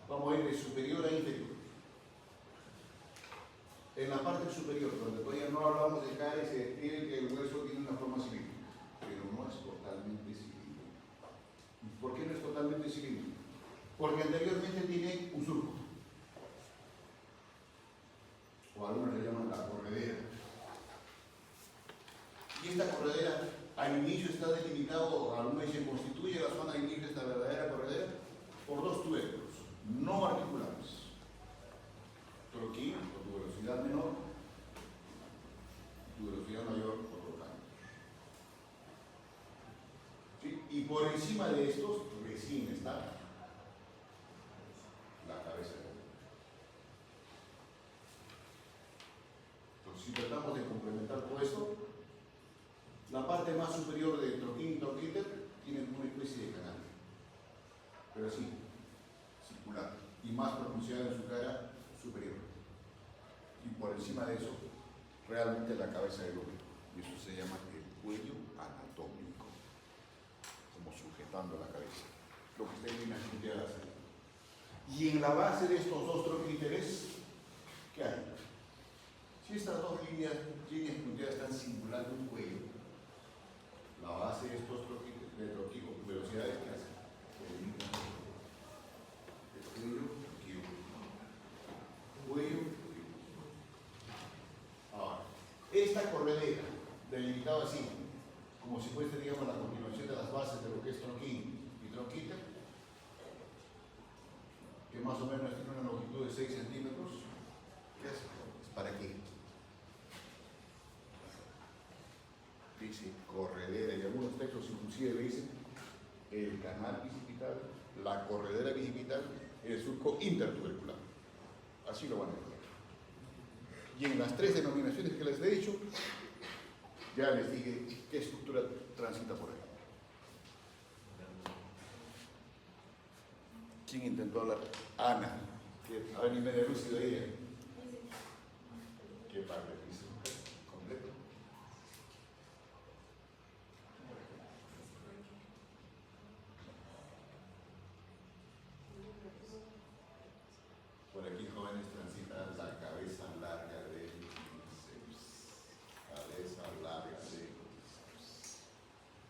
Vamos a ir de superior a inferior. En la parte superior, donde todavía no hablamos de cara y se describe que el hueso tiene una forma cilíndrica, pero no es totalmente cilíndrico. ¿Por qué no es totalmente cilíndrico? Porque anteriormente tiene un surco, o algunos le llaman la corredera. Y esta corredera al inicio está delimitado, algunos dicen constituye la zona de inicio de esta verdadera corredera por dos tubérculos no articulares. Troquín, por tu velocidad menor, tu velocidad mayor por rotante. ¿Sí? Y por encima de estos recién está la cabeza del hombre. Entonces, si tratamos de complementar todo esto, la parte más superior de troquín y troquíter tiene una especie de canal, pero así, circular, y más pronunciada en su cara superior. Y por encima de eso, realmente la cabeza del hombre. Y eso se llama el cuello anatómico. apuntando a la cabeza. Lo que ustedes vienen punteadas ahí. Y en la base de estos dos troquíteres, ¿qué hay? Si estas dos líneas punteadas están simulando un cuello, la base de estos troquíteres, de velocidades, ¿qué hacen? Delimitan el cuello, cuello. Ahora, esta corredera, delimitado así, como si fuese, digamos, la continuación de las bases de lo que es tronquín y tronquita, que más o menos tiene una longitud de 6 centímetros, ¿qué hace? ¿Es para qué? Dice corredera, y algunos textos inclusive dicen el canal bicipital, la corredera bicipital, el surco intertubercular. Así lo van a ver. Y en las tres denominaciones que les he dicho, ya les dije qué estructura transita por ahí. ¿Quién intentó hablar? Ana. A ver, ni medio lúcido ella. ¿Qué parte dice? ¿Completo? Por aquí, jóvenes, transitan la cabeza larga del bíceps. Cabeza larga del bíceps.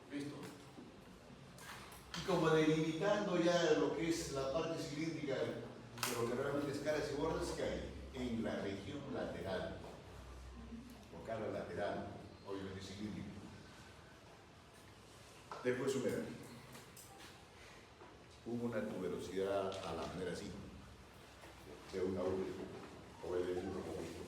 ¿Listo? Y como delimitando ya lo que es la parte cilíndrica de lo que realmente es caras y bordes, que hay en la región lateral, o cara lateral, obviamente cilíndrica. Después humedad. Hubo una tuberosidad a la manera así, de una V o el de un poquito.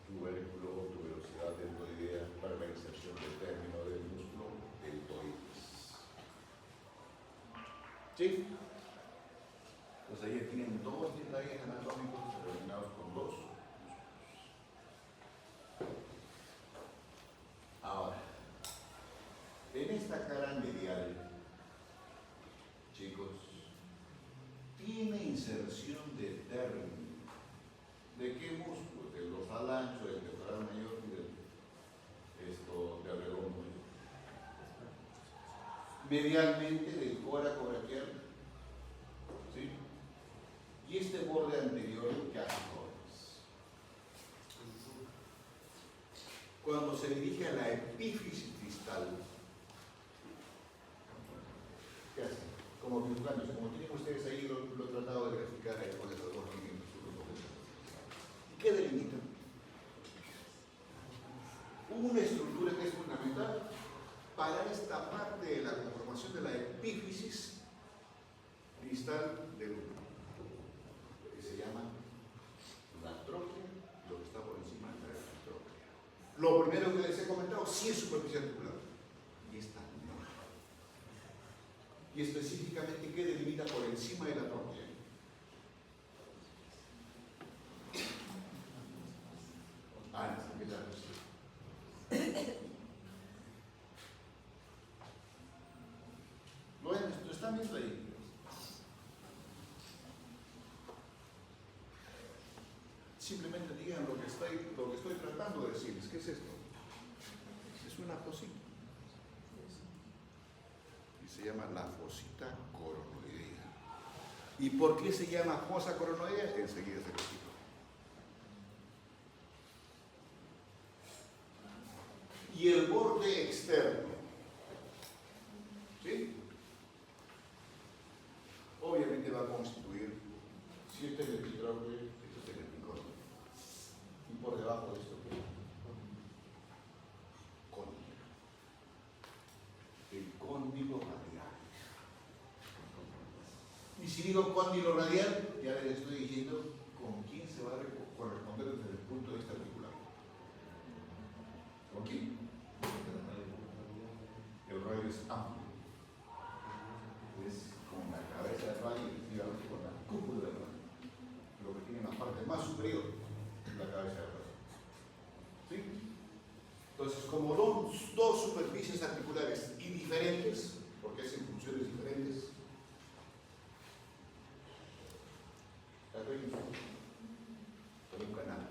Tubérculo, tuberosidad deltoidea para la inserción del término del músculo deltoides. ¿Sí? Pues ahí tienen dos detalles anatómicos relacionados con dos. Ahora, en esta cara medial, chicos, tiene inserción de término. ¿De qué músculo? Del dorsal ancho, del pectoral mayor y del redondo mayor. Medialmente del córax braquial, ¿sí? Y este borde anterior que hace jóvenes. Cuando se dirige a la epífisis distal, ¿qué hace? Como buscándose, como tienen ustedes ahí, lo he tratado de graficar ahí con esos dos líneas. ¿Qué delimitan? Una estructura que es fundamental para esta parte de la conformación de la epífisis distal del útero, que se llama la tróquea, lo que está por encima de la tróquea. Lo primero que les he comentado, sí es superficie articular, y esta no. Y específicamente, ¿qué delimita por encima de la tróquea? ¿Qué tal? Lo están viendo ahí. Simplemente digan lo que estoy tratando de decirles. ¿Qué es esto? Es una fosita. Y se llama la fosita coronoidea. ¿Y por qué se llama fosa coronoidea? Enseguida se lo explico. Y el borde externo, ¿sí? Obviamente va a constituir, si este es el epitróqueo, este es el epicórneo. Y por debajo de esto, ¿qué? Cóndilo. El cóndilo radial. Y si digo cóndilo radial, ya les estoy diciendo con quién se va a corresponder desde el punto de vista articular. ¿Con quién? El radio es amplio. Es con la cabeza del radio y efectivamente con la cúpula del radio. Lo que tiene en la parte más superior es la cabeza del radio. ¿Sí? Entonces, como dos superficies articulares indiferentes, porque hacen funciones diferentes, la con un canal.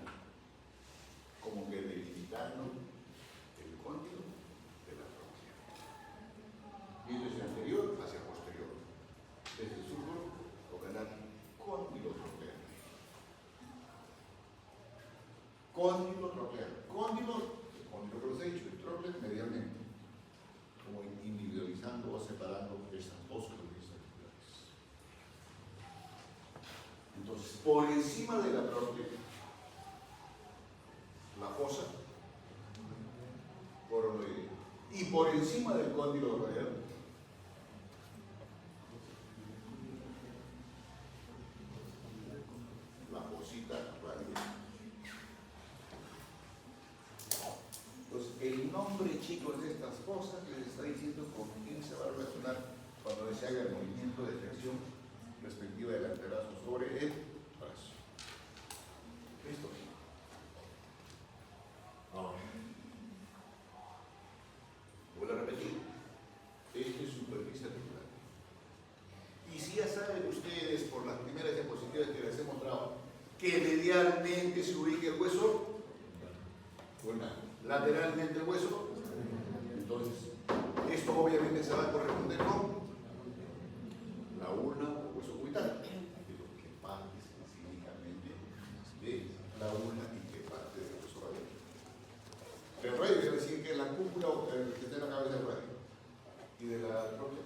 Cóndilo troquear. Cóndilo que los he dicho, y trocle medialmente. Como individualizando o separando estas dos columnas articulares. Entonces, por encima de la trocle, la fosa coronoidea. Y por encima del cóndilo radial, la fosita radial. Entonces, el nombre, chicos, de estas fosas les está diciendo con quién se va a relacionar cuando se haga el movimiento de flexión respectiva del antebrazo sobre el brazo. ¿Listo? Ahora, vuelvo a repetir. Esta es superficie articular. Y si ya saben ustedes por las primeras diapositivas que les he mostrado que medialmente se ubica el hueso, bueno, lateralmente el hueso, entonces esto obviamente se va a corresponder con la ulna o hueso cubital, pero que parte específicamente de la ulna y que parte del hueso radial. El radio quiere decir que la cúpula que está en la cabeza del radio y de la tróquea.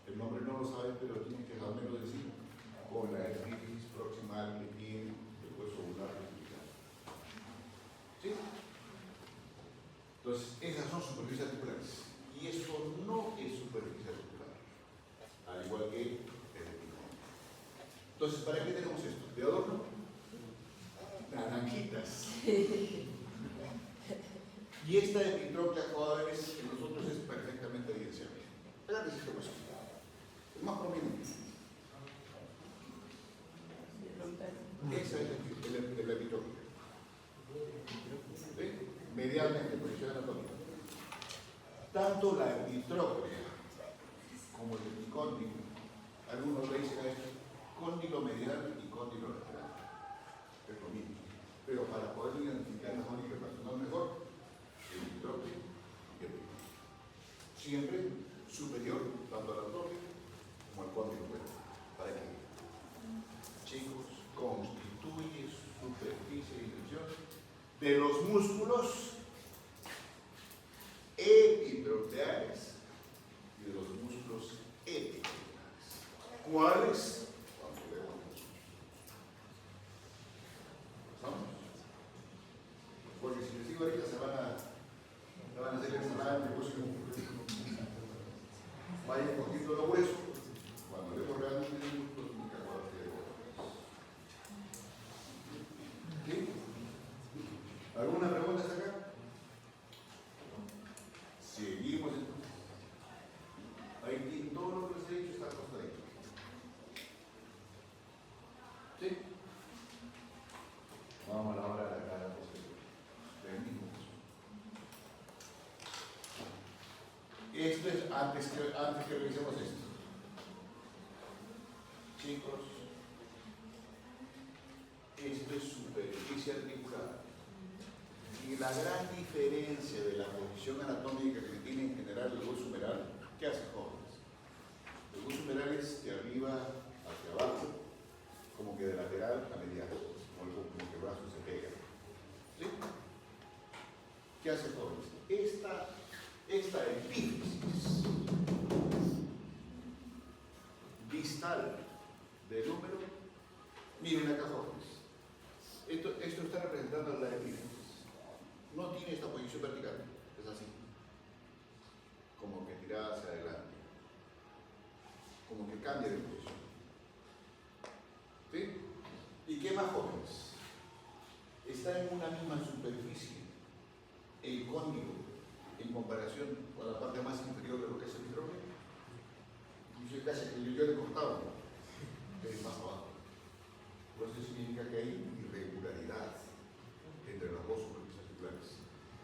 El nombre no lo saben, pero tienen que al menos decir con la epífisis proximal que tiene el hueso ulnar cubital. ¿Sí? Entonces, esas son superficies articulares. Y eso no es superficie articular. Al igual que el epicondrio. Entonces, ¿para qué tenemos esto? ¿De adorno? Naranjitas. Y esta epitroclea jóvenes en nosotros es perfectamente evidenciable. Espérate, este hueso. Es más prominente. Esa es el epitroclea. ¿Sí? Medialmente, posición anatómica. Tanto la epitroclea como el epicóndilo, algunos le dicen a esto cóndilo medial y cóndilo lateral. Es lo mismo. Pero para poder identificar mejor y relacionar mejor, el epitroclea y el epicóndilo. Siempre superior tanto a la troclea como al cóndilo. ¿Para qué? Chicos, constituye superficie de dimensión de los músculos epitrocleares y de los músculos epicondriales. ¿Cuáles? Cuando leemos. ¿Estamos? Porque si les digo ahorita se van a hacer ensalada en el negocio. Vayan cogiendo los huesos. Cuando leemos realmente el músculo, tienen que acordarse de cosas. ¿Sí? ¿Alguna pregunta hasta acá? Seguimos entonces. Ahí todo lo que les he dicho está acostadito. ¿Sí? Vamos a la hora de la cara posterior. Del mismo. Esto es antes que revisemos esto. Chicos, esto es superficie articular. Y la gran diferencia de la posición anatómica que tiene en general el hueso humeral, ¿qué hace, jóvenes? El hueso humeral es de arriba hacia abajo, como que de lateral a medial, como que el brazo se pega. ¿Sí? ¿Qué hace, jóvenes? Esta epífisis distal del húmero, miren acá, jóvenes. Esto está representando la epífisis. No tiene esta posición vertical, es así, como que tirada hacia adelante, como que cambia de posición. ¿Sí? ¿Y qué más, jóvenes? Está en una misma superficie el cóndilo en comparación con la parte más inferior de lo que es el hidrógeno. Yo casi que yo le he cortado, es más abajo. Por eso significa que hay irregularidad entre las dos superficies articulares.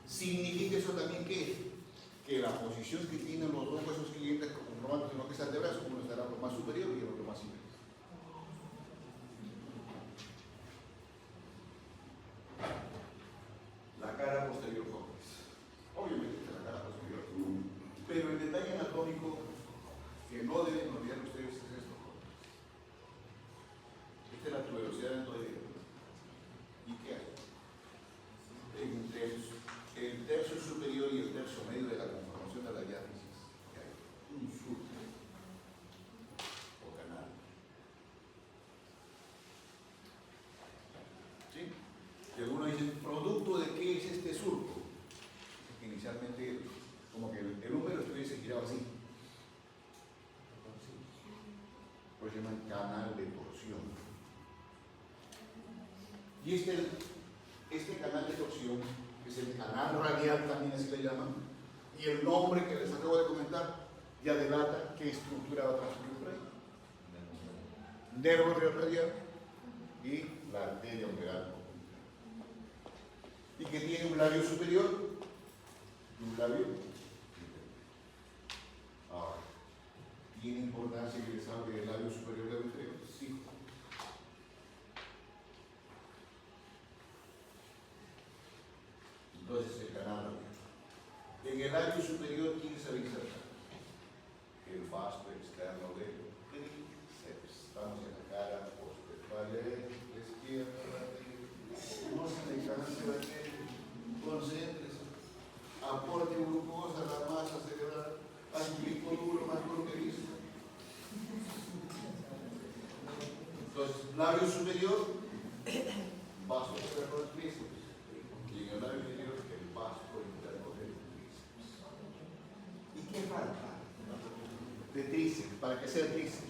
Significa eso también que la posición que tienen los dos huesos clientes comprobantes en lo que es el antebrazo, uno estará lo más superior y el otro más inferior. La cara posterior, jóvenes. Obviamente está la cara posterior, pero el detalle anatómico que no deben olvidar ustedes es esto, jóvenes. Esta es la tuberosidad endoidea. Y Entonces, ¿producto de qué es este surco? Inicialmente, como que el húmero estuviese girado así. Pues se llama canal de torsión. Y este canal de torsión, que es el canal radial, también así le llaman, y el nombre que les acabo de comentar, ya delata qué estructura va a transcurrir por ahí. Nervo radial y la arteria umbral. Y que tiene un labio superior y un labio inferior. Ahora, ¿tiene importancia que les hable del labio superior y labio inferior? Sí. Entonces, el canal radial. En el labio superior, ¿quién se va a insertar? El vasto externo del tríceps. Estamos en la cara posterior. Vale, la izquierda, no se me canse, concéntrese. Aporte glucosa a la masa cerebral. Haz un disco duro, más duro que dice. Entonces, labio superior, vasto externo del tríceps. Y en el labio inferior, el vasto interno del tríceps. ¿Y qué falta? De tríceps, para que sea tríceps.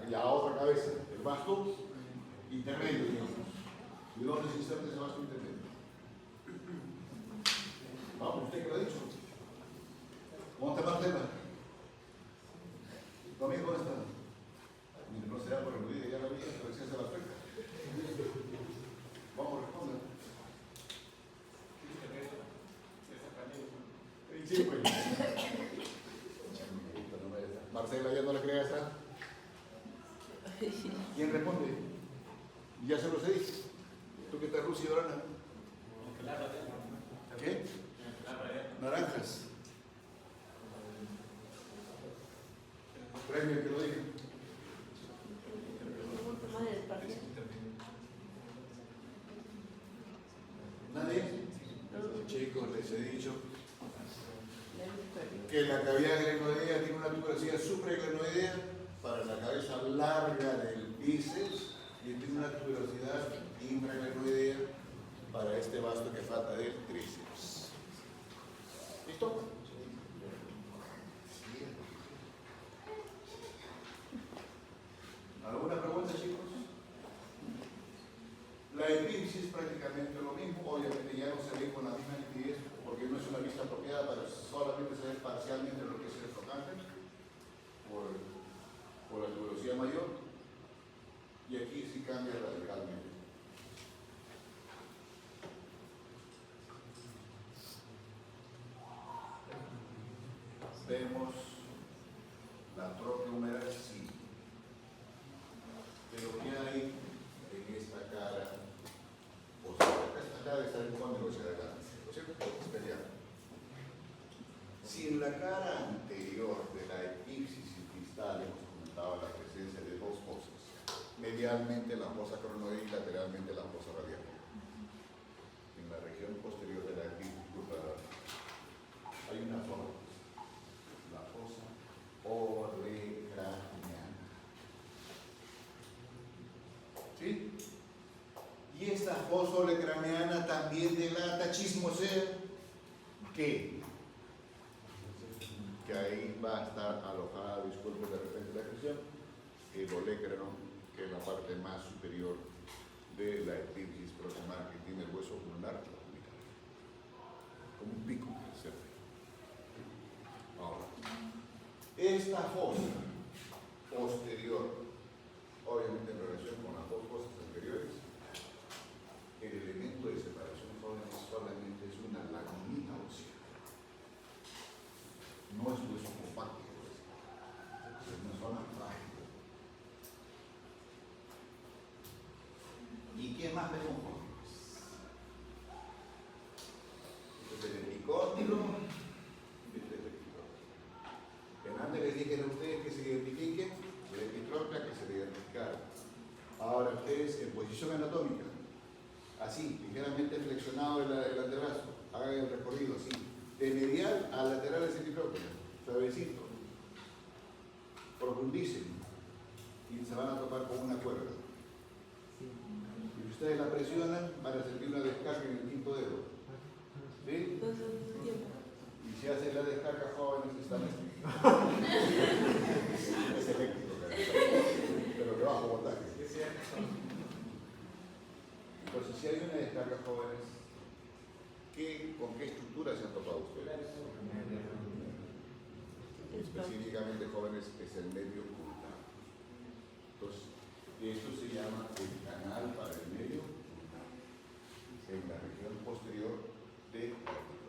La otra cabeza, el vasto intermedio, digamos. ¿Y dónde se inserta ese vasto intermedio? Vamos, usted que lo ha dicho. ¿Cómo está Marcela? ¿Conmigo dónde está? No será por el ruido, ya la vi, pero si hace la fresca. Vamos, responda. Siempre. Marcela ya no le crea esa. ¿Quién responde? Ya se lo sé. ¿Tú qué estás, Rusia, Dorana? ¿Qué? Naranjas. Premio que lo diga. ¿Nadie? Chicos, les he dicho que la cavidad glenoidea tiene una tuberosidad supraglenoidea para la cabeza larga del bíceps y tiene una tuberosidad infraglenoidea para este vasto que falta del tríceps. ¿Listo? ¿Alguna pregunta, chicos? La epífisis prácticamente lo mismo, obviamente ya no se ve con la misma nitidez porque no es una vista apropiada para solamente se ve parcialmente lo que es el tocante por la tuberosidad mayor y aquí sí cambia radicalmente. Vemos la trópea humeral, sí. Pero ¿qué hay en esta cara? O sea, esta cara está en fondo hacia adelante, ¿no es cierto? Exterior. Si en la cara anterior de la epífisis distal hemos comentado la presencia de dos fosas, medialmente la fosa cronoidea y lateralmente la fosa radial. En la región posterior de la epífisis hay una zona, la fosa olecraneana. ¿Sí? Y esta fosa olecraneana también delata, chismosea, que ahí va a estar alojada, disculpe de repente la expresión, el olecrano, que es la parte más superior de la epífisis proximal que tiene el hueso ulnar orbital, como un pico cerca. Ahora, esta fosa posterior, obviamente en relación con las dos fosas anteriores, el elemento de separación solamente es una lagunita ósea. No es hueso compacto, es una zona frágil. ¿Y qué más me conforma? Este es el epicóndilo, este es el epicóndilo. Antes les dije a ustedes que se identifiquen, el epitropia que se identificaron. Ahora ustedes en posición anatómica, así, ligeramente flexionado el antebrazo, hagan el recorrido así. De medial a lateral es epitropia, suavecito. Profundicen. y se van a topar con una cuerda. Sí. Y si ustedes la presionan, van a sentir una descarga en el quinto dedo. ¿Sí? Entonces, al mismo tiempo. Y si hacen la descarga, jóvenes, están es eléctrico, pero de bajo voltaje. Es cierto. Entonces, si hay una descarga, jóvenes, ¿con qué estructura se han topado ustedes? Específicamente, jóvenes, es el medio pulmonar. Entonces, esto se llama el canal para el medio pulmonar, en la región posterior de la articular.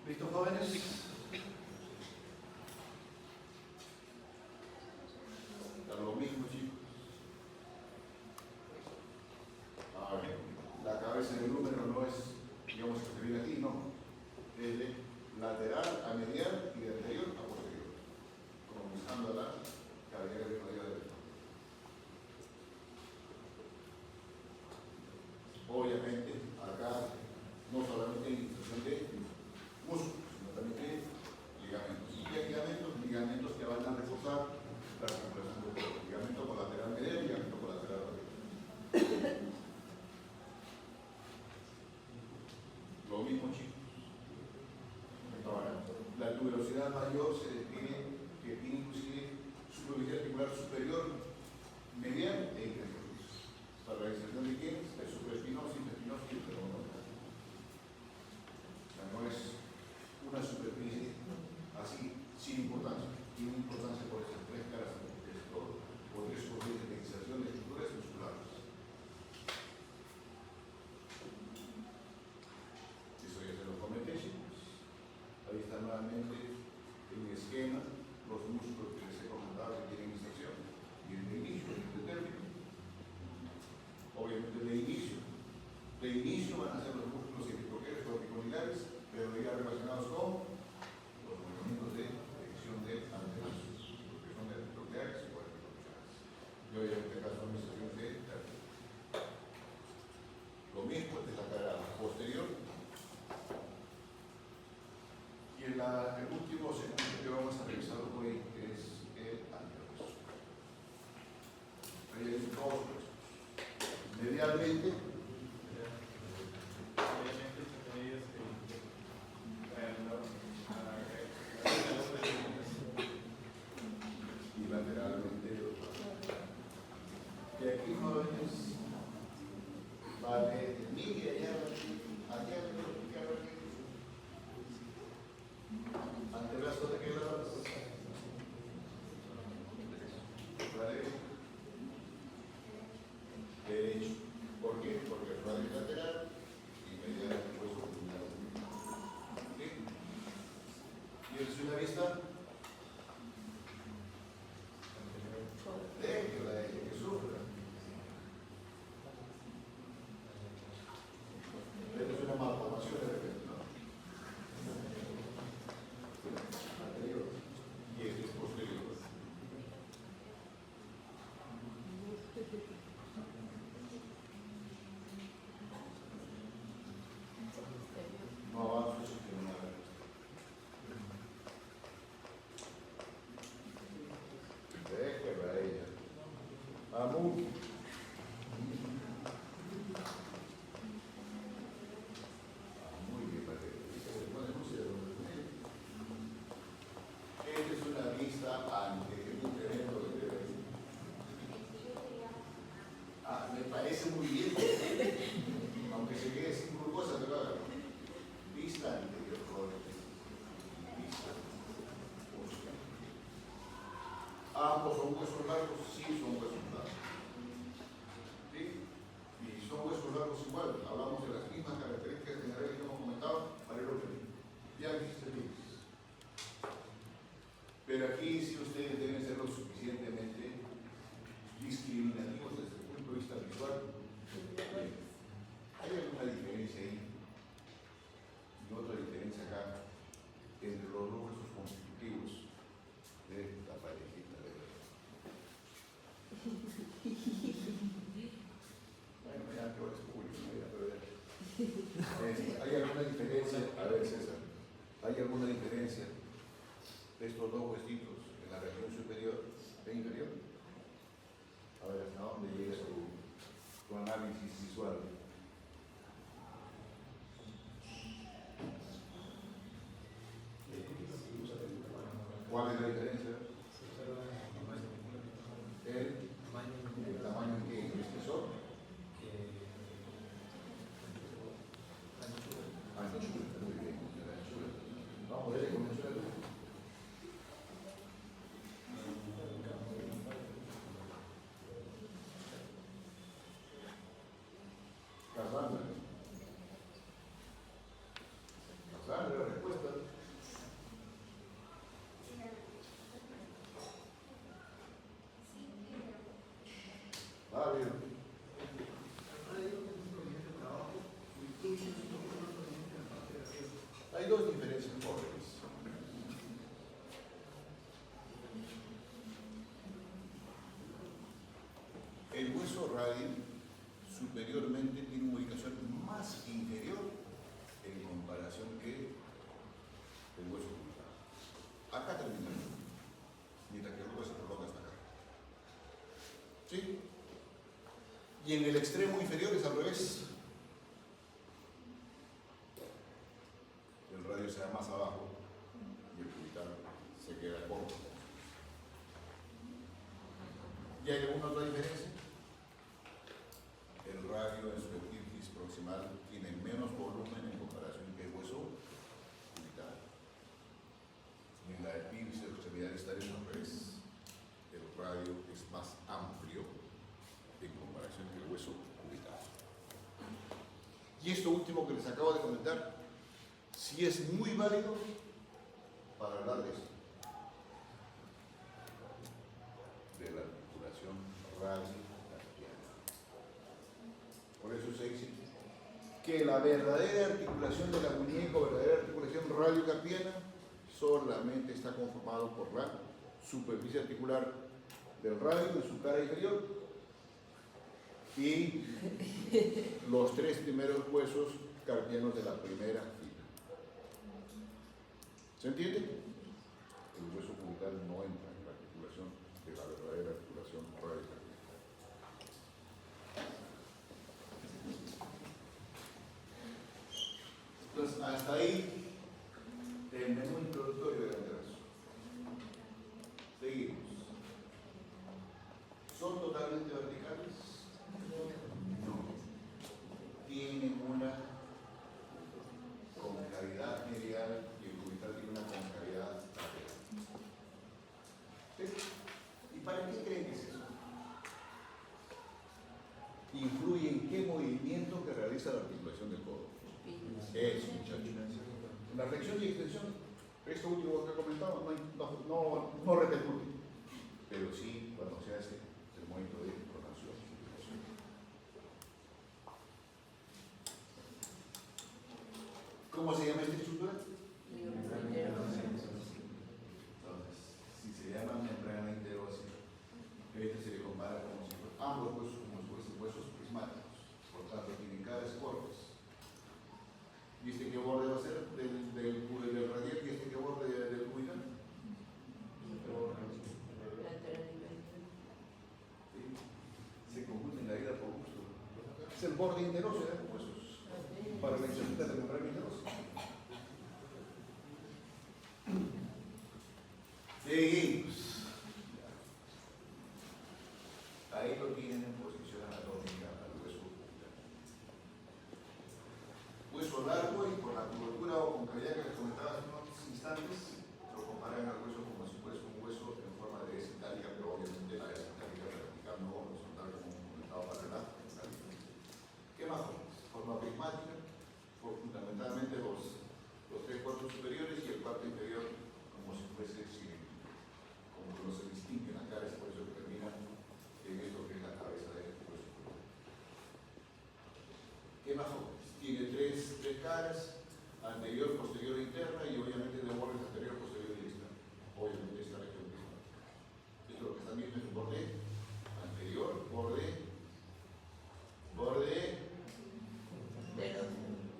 ¿Listo, jóvenes? Está lo mismo, chicos. A ver, la cabeza del número no es, digamos, que se viene aquí, no. Es de lateral a medial y de anterior a posterior. Comenzando la cabellera de rodilla derecha. Obviamente, acá no solamente hay inserción de músculos, sino también de ligamentos. ¿Y qué ligamentos? Ligamentos que van a reforzar la circulación del cuerpo. Ligamento colateral medial y ligamento colateral lateral. Lo mismo, chicos. Ahora, la tuberosidad mayor se define que tiene inclusive superficie articular superior, medial e inferior. Para la inserción de quién? De supraespinoso, interespinoso y intermonoidal. O sea, no es una superficie así sin importancia. Tiene importancia por esas tres características, o tres superficies de inserción de estructuras musculares. Eso ya se lo comenté, chicos. Ahí está nuevamente en mi esquema los músculos que les he comentado que tienen inserción. Y el de inicio y el de término. Obviamente el de inicio. De inicio van a ser los músculos cervicales o articulares, pero ya relacionados con los movimientos de flexión de antebrazo, que son articulares y articulares. Y obviamente acá son inserción de término. Lo mismo es de la cara posterior. Y el último segmento que vamos a revisar hoy es el antebrazo. Ahí hay dos huesos. Medialmente, y lateralmente, y aquí jóvenes va de mí allá, antebrazo de qué lado? ¿Vale? Derecho. ¿Por qué? Porque el radio es lateral y medial el hueso pulmonar. ¿Sí? ¿Tienes una vista? Déjela a ella que sufra. Pero es una malformación de repente, ¿no? Anterior. Y este es posterior. No avanzo sin terminar. Déjela a ella. Amu. Muy bien, Mateo. Esta es una vista ante el incremento de derecho. Me parece muy bien. Aunque se quede sin glucosa, pero haga. Vista anterior, jóvenes. Vista posterior. Ambos son huesos largos, sí son huesos largos. ¿Sí? Y son huesos largos igual. Hablamos de las mismas características generales que hemos comentado para el orden. Ya viste bien. Pero aquí sí ustedes deben ser lo suficientemente discriminativos desde el punto de vista visual. Hay alguna diferencia ahí y otra diferencia acá entre los dos huesos constitutivos de la parejita de verdad. Bueno, ya que ahora es público, ¿no? Pero ya. ¿Hay alguna diferencia? A ver, César, ¿hay alguna diferencia estos dos huesitos en la región superior e inferior. A ver hasta dónde llega tu análisis visual. ¿Cuál es la diferencia? El tamaño en que el espesor, anchura, muy bien, la anchura. Vamos a ver con la anchura. Casandra, la respuesta. Ah, bien. Hay dos diferencias jóvenes. El hueso radio superiormente tiene una ubicación más inferior en comparación que el hueso ocultado. Acá termina, mientras que el hueso se prolonga hasta acá. ¿Sí? Y en el extremo inferior es al revés. El radio se da más abajo y el cubital se queda corto. ¿Y hay alguna otra diferencia? El radio en su epífisis proximal tiene menos volumen en comparación que el hueso cubital. Y en la epífisis extremidad distal es al revés. El radio es más amplio en comparación que el hueso cubital. Y esto último que les acabo de comentar, sí es muy válido para hablar de esto, de la articulación radiocarpiana. Por eso se dice que la verdadera articulación de la muñeca, verdadera articulación radiocarpiana, solamente está conformado por la superficie articular del radio de su cara inferior y los tres primeros huesos carpianos de la primera fila. ¿Se entiende? El hueso cubital no entra en la articulación de la verdadera articulación radiocarpiana. Entonces, hasta ahí el menú introductorio del antebrazo. Seguimos. ¿Son totalmente verticales? No. Tienen una concavidad medial y el cubital tiene una concavidad lateral. ¿Sí? ¿Y para qué creen que es eso? Influye en qué movimiento que realiza la articulación del codo. Eso, muchachos. La flexión y extensión, esto último que he comentado, no repercute, pero sí cuando se hace el movimiento de pronación. ¿Cómo se llama esta estructura? Entonces, si se llama membrana interósea, este se le compara como si fueran ambos huesos como si fuesen huesos prismáticos, por tanto tienen caras cortas. ¿Viste qué borde va a ser del radial y este qué borde del cubital? ¿Sí? Se confunden la vida por gusto. Es el borde interóseo de los huesos para la inserción de la membrana interósea. Seguimos. Ahí lo tienen en posición anatómica al hueso cubital. Hueso largo y con la curvatura o concavidad que les comentaba hace unos instantes, lo comparan al hueso como si fuese un hueso en forma de S itálica, pero obviamente la S itálica vertical no horizontal como comentaba para la itálica. ¿Qué más? Forma prismática, fundamentalmente los tres cuartos superiores y el cuarto inferior como si fuese cilíndrico. Como que no se distingue la cara, es por eso que termina en esto que es la cabeza de este hueso. ¿Qué más? Tiene tres caras, anterior, posterior e interna, y obviamente de bordes anterior, posterior y externo. Obviamente esta región principal. Esto lo que están viendo es un borde anterior, borde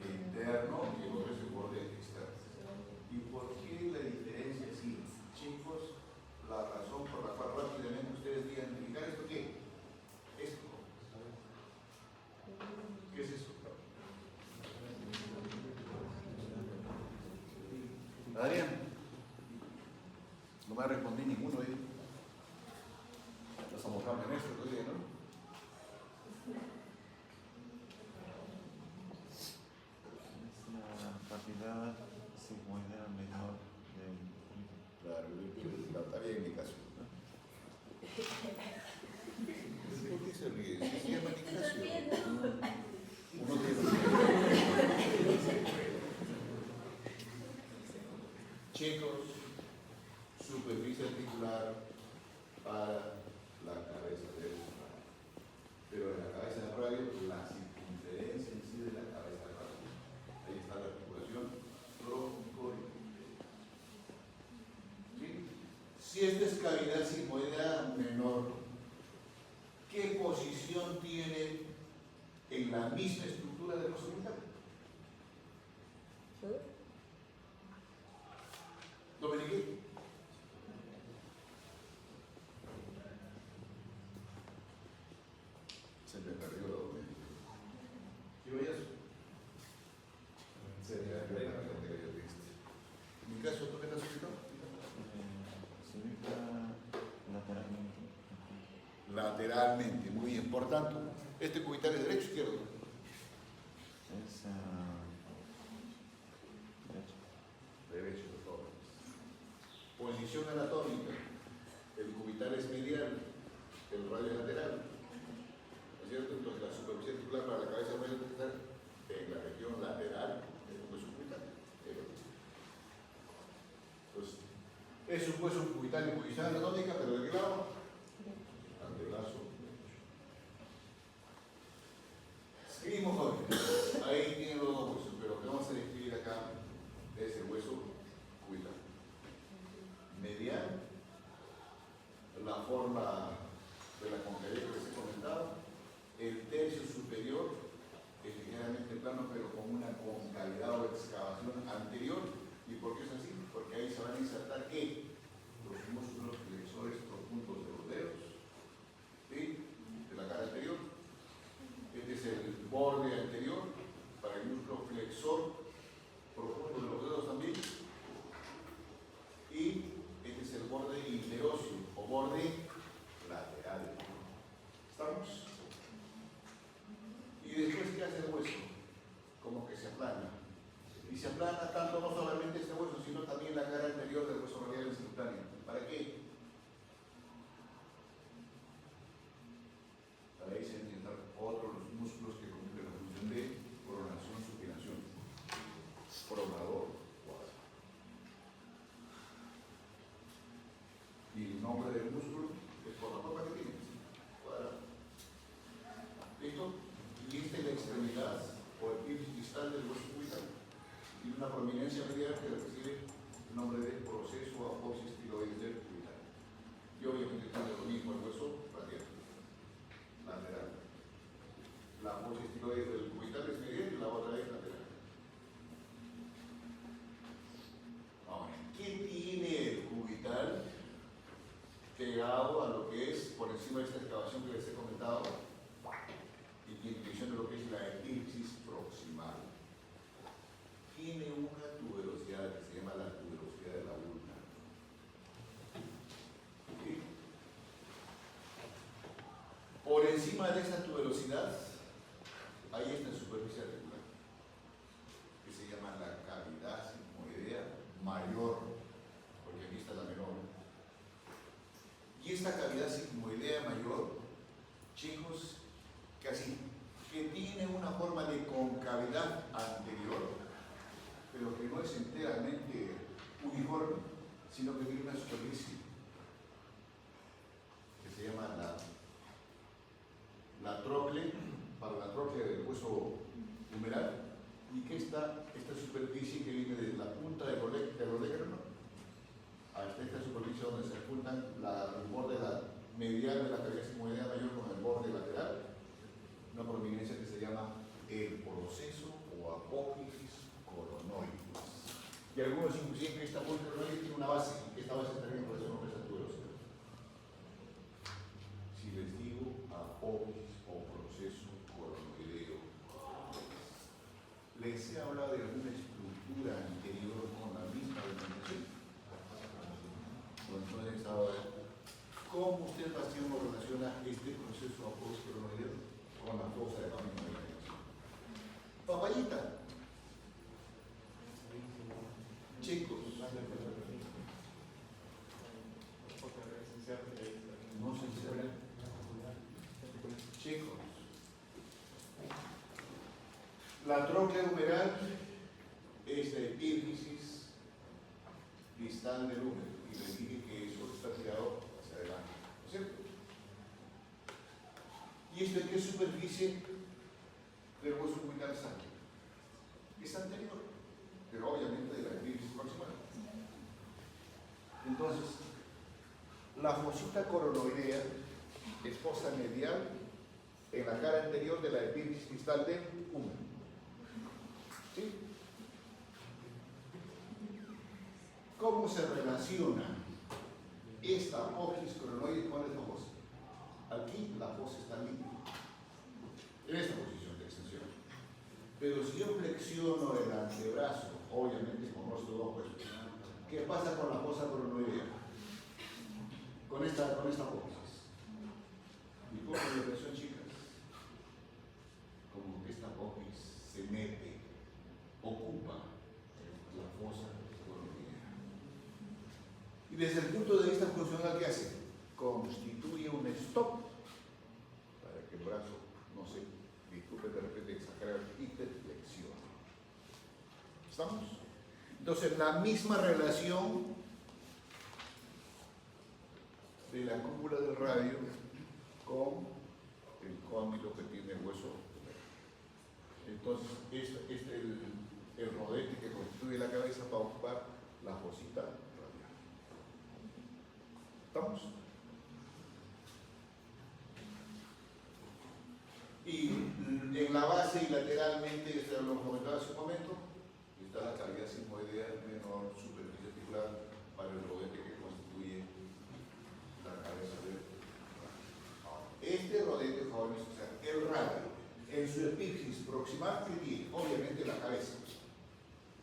interno y el otro es el borde externo. ¿Y por qué la diferencia es así? Adrián, no me respondí ninguno de ellos. Estás abocado en esto todavía, ¿no? Es la cavidad sigmoidea menor del Claro, está bien en mi caso. ¿Por qué se ríe? Se llama Nicasio. Uno chicos, superficie articular para la cabeza del radio. Pero en la cabeza del radio, la circunferencia en sí de la cabeza del radio. Ahí está la articulación tronco-iliaca. ¿Sí? Si esta es cavidad sigmoidea menor, ¿qué posición tiene en la misma estructura del hueso orbital? Dominique. Se me perdió la Dominique. ¿Sí oyes? Se me perdió la Dominique. En mi caso, ¿tú qué estás escrito? se ubica lateralmente. Lateralmente, muy importante. ¿Este cubital es derecho o izquierdo? Es derecho. Derecho, por favor. Posición anatómica. El cubital es medial, el radio es lateral. ¿No es cierto? Entonces la superficie articular para la cabeza puede estar en la región lateral del hueso cubital. Entonces, es un hueso cubital en posición anatómica, pero ¿de qué lado? Antebrazo. Escribimos jóvenes. Ahí tienen los dos huesos, pero lo que vamos a describir acá es el hueso cubital. Medial, la forma de la concavidad que les he comentado, el tercio superior es ligeramente plano, pero con una concavidad o excavación anterior. ¿Y por qué es así? Porque ahí se van a insertar ¿qué? Los músculos flexores profundos de los dedos, ¿sí? De la cara anterior. Este es el borde anterior para el músculo flexor profundo de los dedos también. Y este es el borde interóseo o borde lateral. ¿Estamos? Y después, ¿qué hace el hueso? Como que se aplana. Y se aplana tanto no solamente este hueso, sino también la cara anterior del hueso radial en simultáneo. ¿Para qué? Para ahí se entiendan otros los músculos que cumplen la función de pronación, supinación. Pronador. Y el nombre del músculo es por la forma que tiene. Cuadrado. ¿Listo? Y esta es la extremidad o el pie distal del hueso cubital. Tiene una prominencia medial que recibe el nombre de proceso apófisis tiroides del cubital. Y obviamente tiene lo mismo el hueso radial. Lateral. La apófisis tiroides del cubital es medial y la otra es lateral. Ahora, ¿qué tiene el cubital pegado a lo que es, por encima de esta excavación que les he comentado, y que inclusión de lo que es la elipsis proximal? Tiene una tuberosidad que se llama la tuberosidad de la ulna. ¿Sí? Por encima de esta tuberosidad hay esta superficie articular que se llama la cavidad sigmoidea mayor, porque aquí está la menor. Y esta cavidad sigmoidea mayor, chicos, que tiene una forma de concavidad anterior, pero que no es enteramente uniforme, sino que tiene una superficie que se llama la trocle, para la trocle del hueso humeral, y que esta superficie que viene desde la punta del olecranon hasta esta superficie donde se juntan el borde medial de la cavidad sigmoidea mayor con el borde lateral, una prominencia que se llama el proceso o apófisis coronoides. Y algunos inclusive que esta apófisis coronoides tiene una base, y que esta base también por eso no es tuberosidad. Si les digo apófisis o proceso coronoideo, les he hablado de alguna estructura anterior con la misma denominación es una fosa coronoidea. con la fosa de la misma dimensión. Papayita, chicos, no se cierra. Chicos, la tróclea humeral es la epífisis distal del húmero y les dije que eso está tirado hacia adelante, ¿no es cierto? ¿Y esto en qué superficie del hueso umbilical sangre? Es anterior, pero obviamente de la epífisis proximal. Entonces, la fosita coronoidea es fosa medial en la cara anterior de la epífisis distal del húmero. ¿Sí? ¿Cómo se relaciona esta apófisis coronoide con esta fosa? Aquí la fosa está limpia, en esta posición de extensión. Pero si yo flexiono el antebrazo, obviamente con los dos huesos, ¿qué pasa con la fosa coronoidea? Con esta apófisis. ¿Y cómo es la presión, chicas? Como que esta apófisis se mete, ocupa la fosa coronoidea. Y desde el punto de vista funcional, ¿qué hace? Constituye un stop para que el brazo no se disculpe de repente exagerar hiperflexión. ¿Estamos? Entonces, la misma relación de la cúpula del radio con el cóndilo que tiene el hueso. Entonces, el rodete que constituye la cabeza va a ocupar la fosita radial. ¿Estamos? Y en la base y lateralmente, esto lo comentaba hace un momento, está la cavidad sigmoidea menor superficie articular para el rodete que constituye la cabeza del radio. Este rodete, jóvenes, o sea, el radio, en su epífisis proximal, que tiene obviamente la cabeza,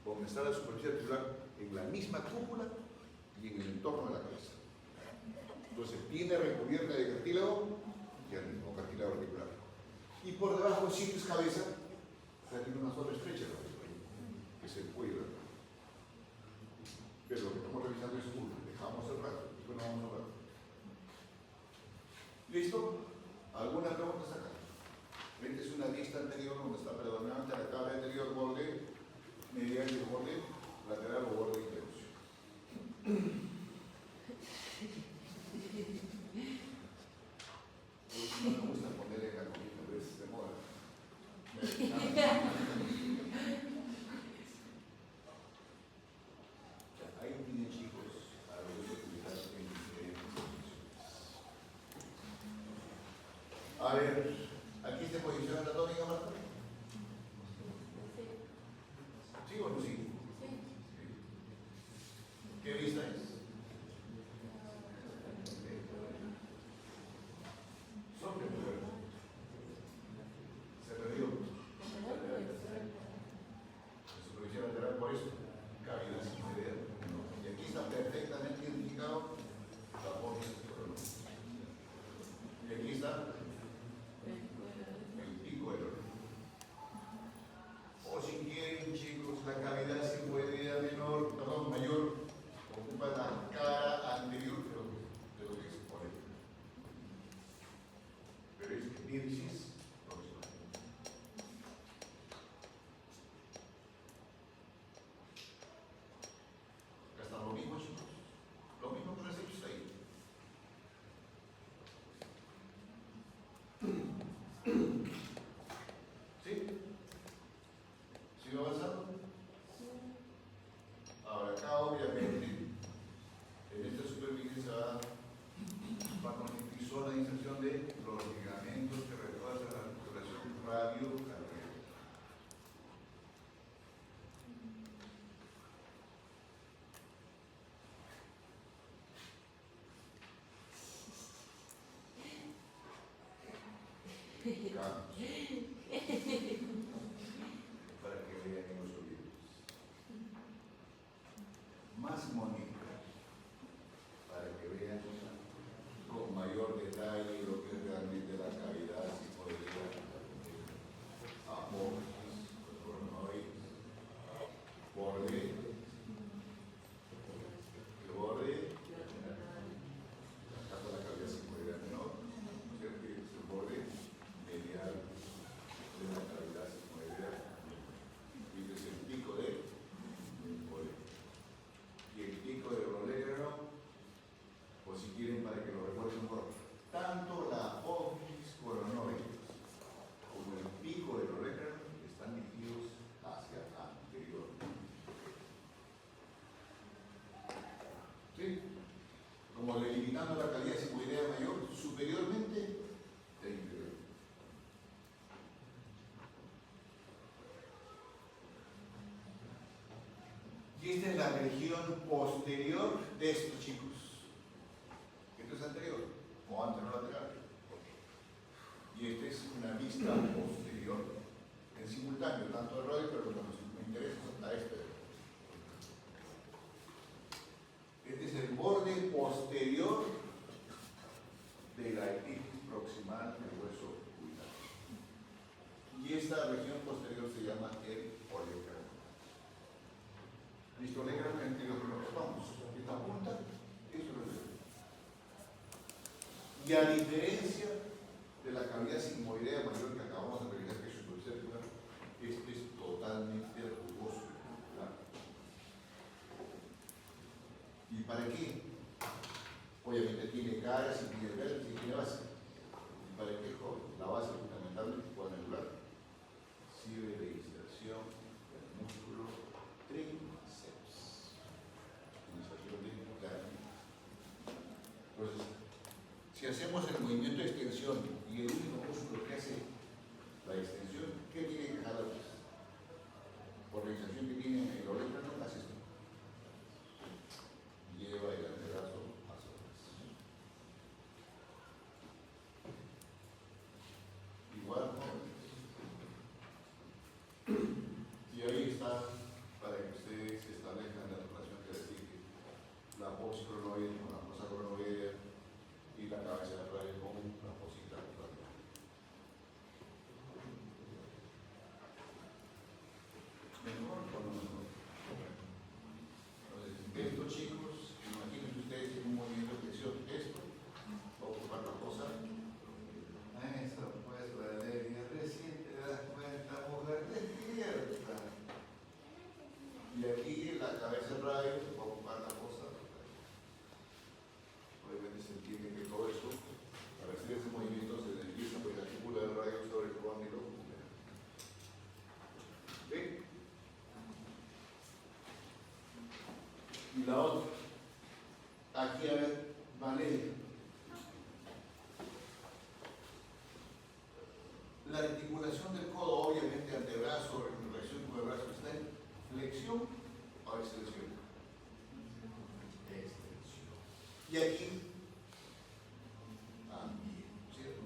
donde está la superficie articular, en la misma cúpula y en el entorno de la cabeza. Entonces, viene recubierta de cartílago y el mismo cartílago articular. Y por debajo, si es cabeza, o sea, tiene una zona estrecha, que es el cuello. Pero lo que estamos revisando es uno. Dejamos el rato, después no vamos a hablar. ¿Listo? ¿Alguna pregunta acá? Esta es una lista anterior donde está predominante la tabla anterior, borde medial y borde lateral o borde interrupción. No me gusta ponerle la comida, pero es de moda. Ahí tienen, chicos, a los utilizar en diferentes posiciones. A ver, ¿aquí se posiciona anatómica, Marta? ¿Sí o no sí? ¿Qué vista es? Sobre el cuerpo. Se perdió. La supervisión lateral, por eso, cavidad sigmoidea. Y aquí está perfectamente identificado la apófisis coronoidea. Y aquí está el pico del órgano. O si quieren, chicos, la cavidad sigmoidea mayor, ocupa la cara anterior de lo que se pone. Pero es epífisis proximal. Acá está lo mismo, chicos. Lo mismo que les he visto ahí. ¿Sí? ¿Sigo avanzando? Ahora, acá obviamente, en esta superficie se va a constituir zona de inserción de los ligamentos que retrasan la articulación radio-cardiaca. Para que vean en los oídos. Más bonita, para que vean con mayor detalle lo que es realmente la cara. Y esta es la región posterior de estos chicos. Esto es anterior o anterolateral. Y esta es una vista posterior en simultáneo, tanto de radio, pero lo que nos interesa es a este. Este es el borde posterior de la epífisis proximal del hueso cubital. Y esta región posterior se llama el oleograma. ¿Listo? Oleograma en que lo vamos. Esta punta, esto es el oleograma. Y a diferencia de la cavidad sigmoidea mayor que acabamos de revisar, que es supercircular, este es totalmente rugoso. ¿Y para qué? Obviamente tiene caras y tiene vértices y tiene base. ¿Y para qué, joven? La base fundamentalmente cuadrangular sirve de inserción del músculo tríceps. Inserción de carne. Entonces, si hacemos el movimiento de extensión y el único músculo que hace la extensión, ¿qué tiene que jalar? Por la inserción que tiene el oleograma, hace esto. Lleva el antebrazo hacia atrás. Igual, y ahí está, para que ustedes establezcan la relación que les dije, la apófisis cronoidea con la fosa cronoidea y la cabeza de radio con la fosita radial. ¿Mejor o no mejor? Entonces, estos chicos, imagínense ustedes en un movimiento de flexión, esto, va a ocupar la cosa. Eso, pues, Valeria, recién te das cuenta, mujer, despierta. Y aquí la cabeza radio va a ocupar la cosa. Obviamente se entiende que todo esto, para hacer ese movimiento, se desliza pues la figura del radio sobre el cóndilo. ¿Ve? Y la otra, aquí a ver, Valeria. La articulación del codo, obviamente antebrazo, en relación con el brazo, está en flexión o extensión. Extensión. Y aquí también, ¿cierto?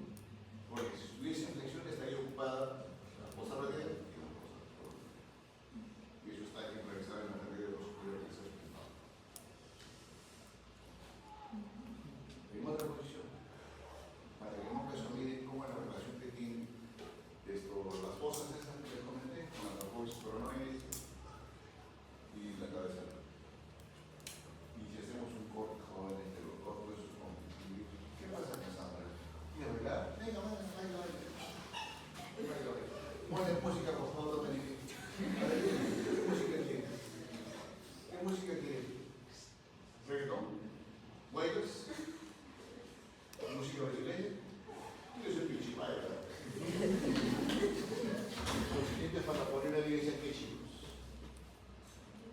Porque si estuviese en flexión estaría ocupada la fosa radial y la fosa radial. Y eso está realizado en la teoría de los superiores. En otra posición, para que nunca se olviden cómo es la relación que tiene las fosas esas que les comenté, con la apófisis cronoidea y la cabeza. Y si hacemos un corte, jóvenes, de los cortes, ¿qué pasa con Sandra? ¿Y de verdad? Venga, ponle música, por favor, Dominique. ¿Qué música quiere? ¿Qué música quiere? ¿Reggaetón? ¿Huellas? ¿Música brasileña? Yo soy principal, ¿verdad? Los siguientes para poner la evidencia que, chicos,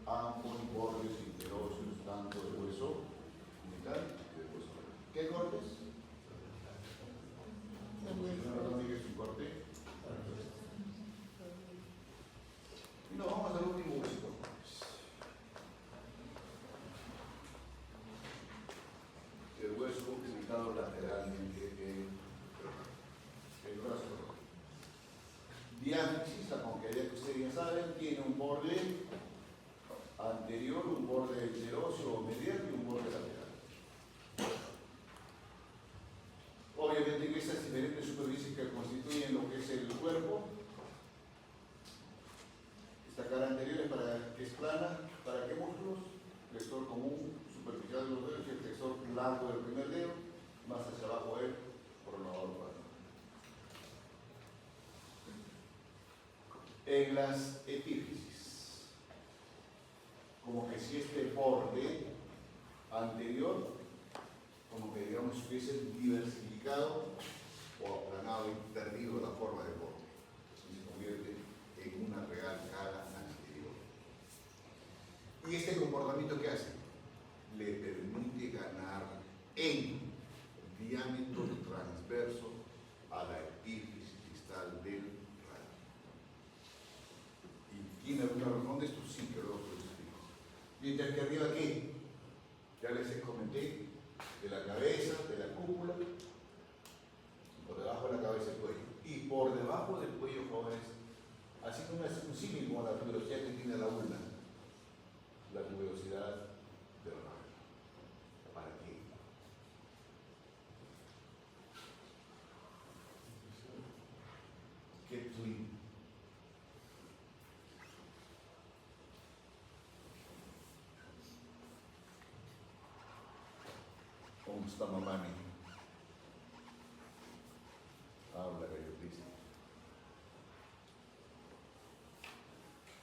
ambos bordes interóseos, tanto del hueso cubital y del hueso renal. ¿Qué cortes? Es un corte. Y nos vamos al último hueso. El hueso ubicado lateralmente en el brazo. Diánesis, la concavidad que ustedes ya saben, tiene un borde anterior, un borde interóseo o medial y un borde lateral. Obviamente en estas diferentes superficies que constituyen lo que es el cuerpo, esta cara anterior es plana, ¿para qué músculos? Flexor común, superficial de los dedos y el flexor largo del primer dedo, más hacia abajo el pronador plano. En las epífisis, como que si este borde anterior, como que digamos hubiese diversificado o aplanado y perdido la forma del borde y se convierte en una real cara anterior. ¿Y este comportamiento qué hace? Le permite ganar en diámetro transverso a la epífisis distal del radio. ¿Y tiene alguna razón de esto? Sí, que luego se lo explico. Mientras que arriba, ¿qué? Ya les comenté, de la cabeza, de la cúpula, por debajo de la cabeza el cuello. Y por debajo del cuello, jóvenes, haciendo un símil con la tuberosidad que tiene la ulna, la tuberosidad de la nave. ¿Para qué? ¿Qué twin? ¿Cómo está mamá? Habla, gallotiza.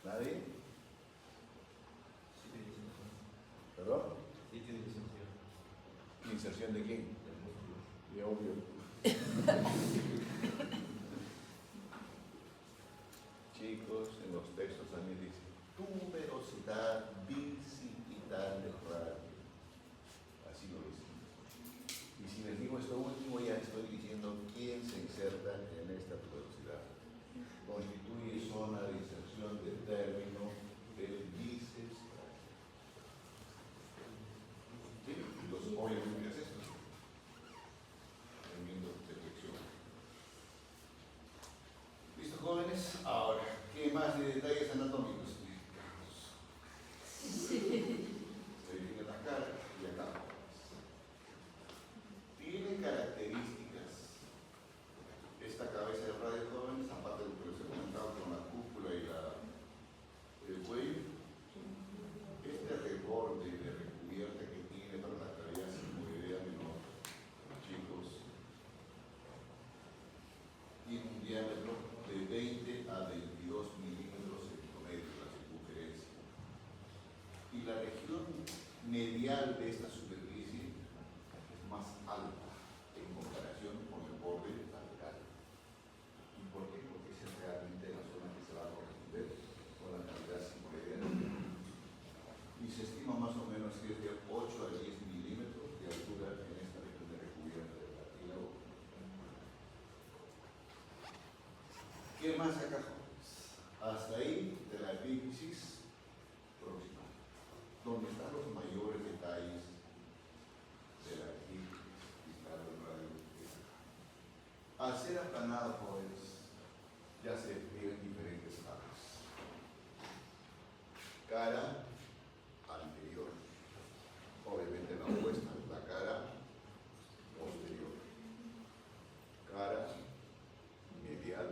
¿Nadie? Sí, tiene inserción. ¿Perdón? Sí, tiene inserción. ¿Inserción de quién? Del músculo. De obvio. Chicos, en los textos también dice tuberosidad bicipital del radio. Así lo dice. Y si les digo esto último, ya estoy diciendo quién se inserta en esta tuberosidad. Constituye zona de inserción del término del bíceps. ¿Sí? Entonces, obviamente es esto. Tremendo de flexión. ¿Listo, jóvenes? Ahora, ¿qué más de detalles anatómicos? Se divide la cara y acá. Tiene características esta cabeza de radio, jóvenes, aparte de lo que les he comentado con la cúpula y el cuello. Este reborde de recubierta que tiene para la cavidad sigmoidea menor, chicos, tiene un diámetro de 20 a 22 milímetros en promedio, la circunferencia. Y la región medial de esta superficie es más alta en comparación con el borde lateral. ¿Y por qué? Porque esa es realmente la zona que se va a corresponder con la cavidad sigmoidea. Y se estima más o menos que es de 8 a 10 milímetros de altura en esta región de recubierta del cartílago. ¿Qué más acá, jóvenes? Hasta ahí de la epífisis proximal, donde están los mayores detalles de la epífisis distal del radio. Al ser aplanado, jóvenes, ya se despliegan diferentes caras. Cara anterior, obviamente la opuesta, la cara posterior. Cara medial,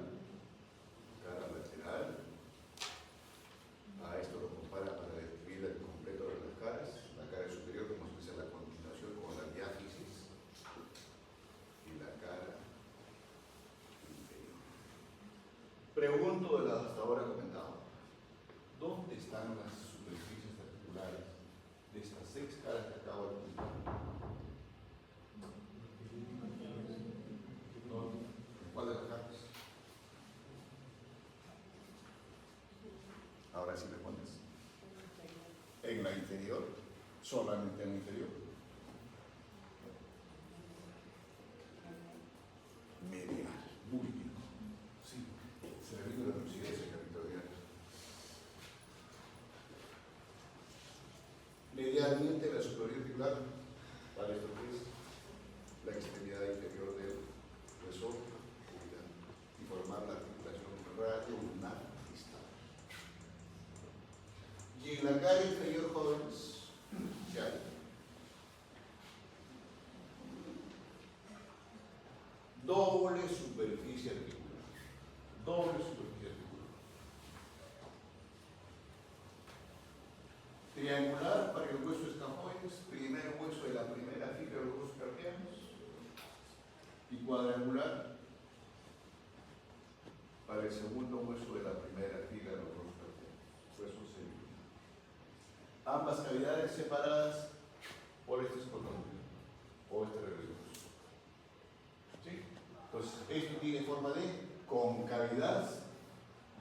cara lateral. A esto lo compara para describir el completo de las caras. La cara superior, como se dice, la continuación con la diáfisis, y la cara inferior. Pregunto de las hasta ahora comentado, ¿dónde están las superficies articulares de estas 6 caras que acabo de explicar? ¿Dónde? ¿En cuál de las caras? Ahora sí respondes. En la inferior, solamente en la inferior. Medial, muy bien. Sí, se le vino la lucidez en territorial. Medialmente la superior articular, para esto que es la extremidad inferior del hueso y formar la articulación radioulnar distal. Y en la cara inferior, jóvenes, ¿qué hay? Doble superficie articular. Doble superficie articular. Triangular para el hueso escamoides, primer hueso de la primera fila de los huesos carpianos. Y cuadrangular para el segundo hueso de la primera fila de los huesos carpianos. Hueso semillar. Ambas cavidades separadas por este escotón o este religioso. ¿Sí? Entonces, esto tiene forma de concavidad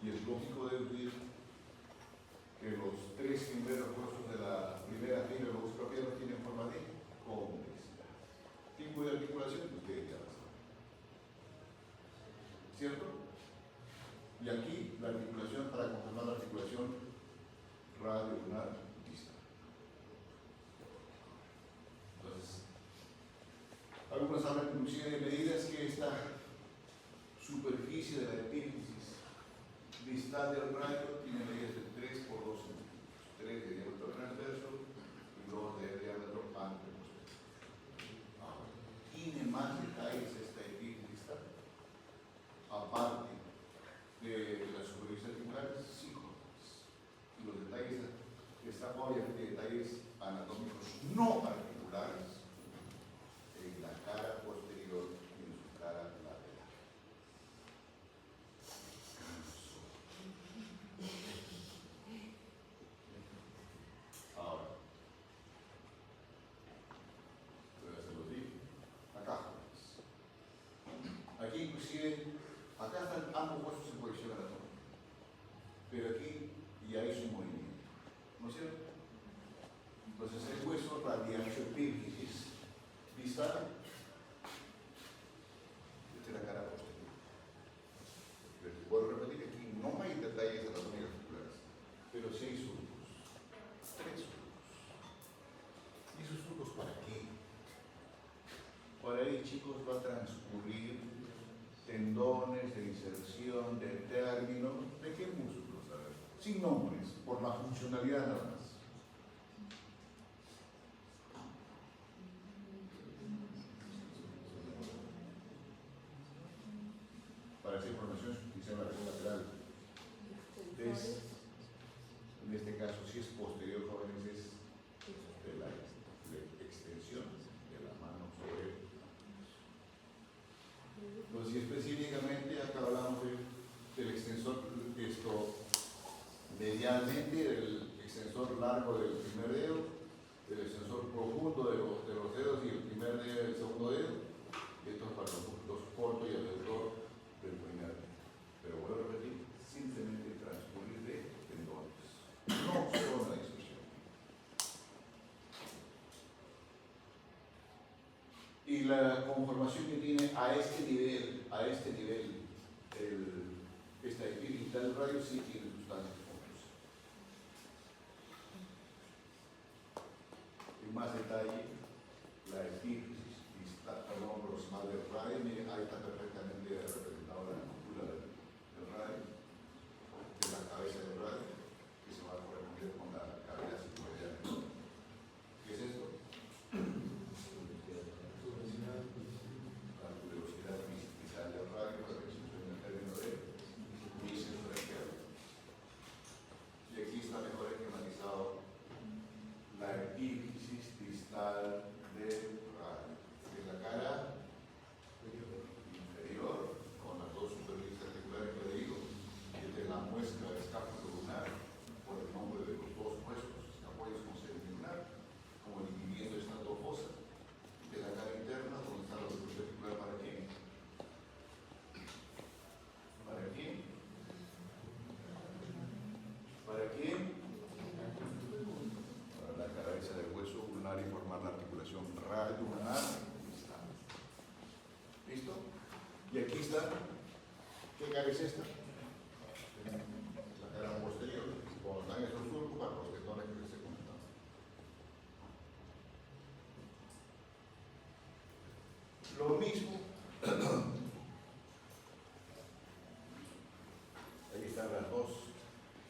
y es lógico deducir que los 3 primeros huesos de la primera fila de los huesos carpianos tienen forma de convexidad. Tipo de articulación que ustedes ya lo saben. ¿Cierto? Y aquí la articulación, para confirmar la articulación radioulnar distal. consigue de medidas que esta superficie de la epífisis distal del radio tiene medidas de 3 por 2 centímetros, 3 de diámetro transverso y 2 de diámetro anteposterior. Ahora, ¿tiene más detalles esta epífisis distal? Aparte de las superficies articulares, sí, y los detalles están obviamente detalles anatómicos no articulares en la cara posterior y en su cara lateral. Ahora, voy a hacerlo así. Acá. Aquí inclusive, acá están ambos huesos en posición anatómica, pero aquí ya hizo un movimiento, ¿no es cierto? Entonces el hueso radial epífisis distal, esta es la cara posterior. Pero vuelvo a repetir que aquí no hay detalles anatómicos articulares, pero sí hay surcos, 3 surcos. ¿Y esos surcos para qué? Por ahí, chicos, va a transcurrir tendones de inserción de término. ¿De qué músculos? A ver, sin nombres, por la funcionalidad nada más. Para esa información se utiliza la región lateral. En este caso, si es posterior, jóvenes, es de la extensión de la mano sobre. Entonces, específicamente, acá hablamos del extensor, medialmente, del extensor largo del primer dedo, del extensor profundo de los dedos y el primer dedo y el segundo dedo, y esto es para los cortos y abductor del primer dedo. Pero vuelvo a repetir, simplemente transcurrir de tendones, no zona de inserción. Y la conformación que tiene a este nivel, esta epífisis del radio sí tiene sustancias confusas. En más detalle, la epífisis proximal del radio, miren, ahí está perfectamente representada la cúpula del radio, de la cabeza del radio, que se va a corresponder con la cavidad circunferencial. ¿Qué es esto? La velocidad visible del radio, para que se use en el término de bisector izquierdo. Y aquí está mejor esquematizado la epífisis distal del radio, que es la cara inferior con las dos superficies articulares que le digo, y de la muestra de escápulo lunar por el nombre de los dos huesos escapoides con seno lunar, como dividiendo estas dos fosas, de la cara interna donde está la superficie articular. ¿Para quién? ¿Para quién? ¿Para quién? Para la cabeza del hueso ulnar y formar la articulación radio-ulnar. ¿Listo? Y aquí está. ¿Qué cara es esta? La cara posterior. Cuando están esos surcos para los tendones que les he comentado. Lo mismo. Ahí están las dos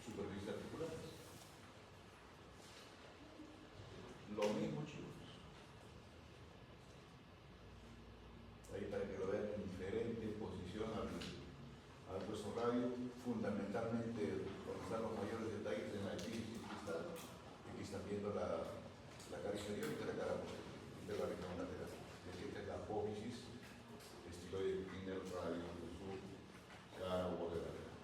superficies articulares. Lo mismo, chicos. Ahí para que lo vean en diferente posición al hueso radio, fundamentalmente donde están los mayores detalles en la epífisis distal. Aquí están viendo la cara inferior y la cara posterior, de la región lateral. Y aquí está la apófisis, estiloide epinel radio de su cara o borde lateral.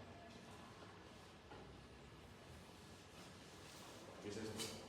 ¿Qué es esto?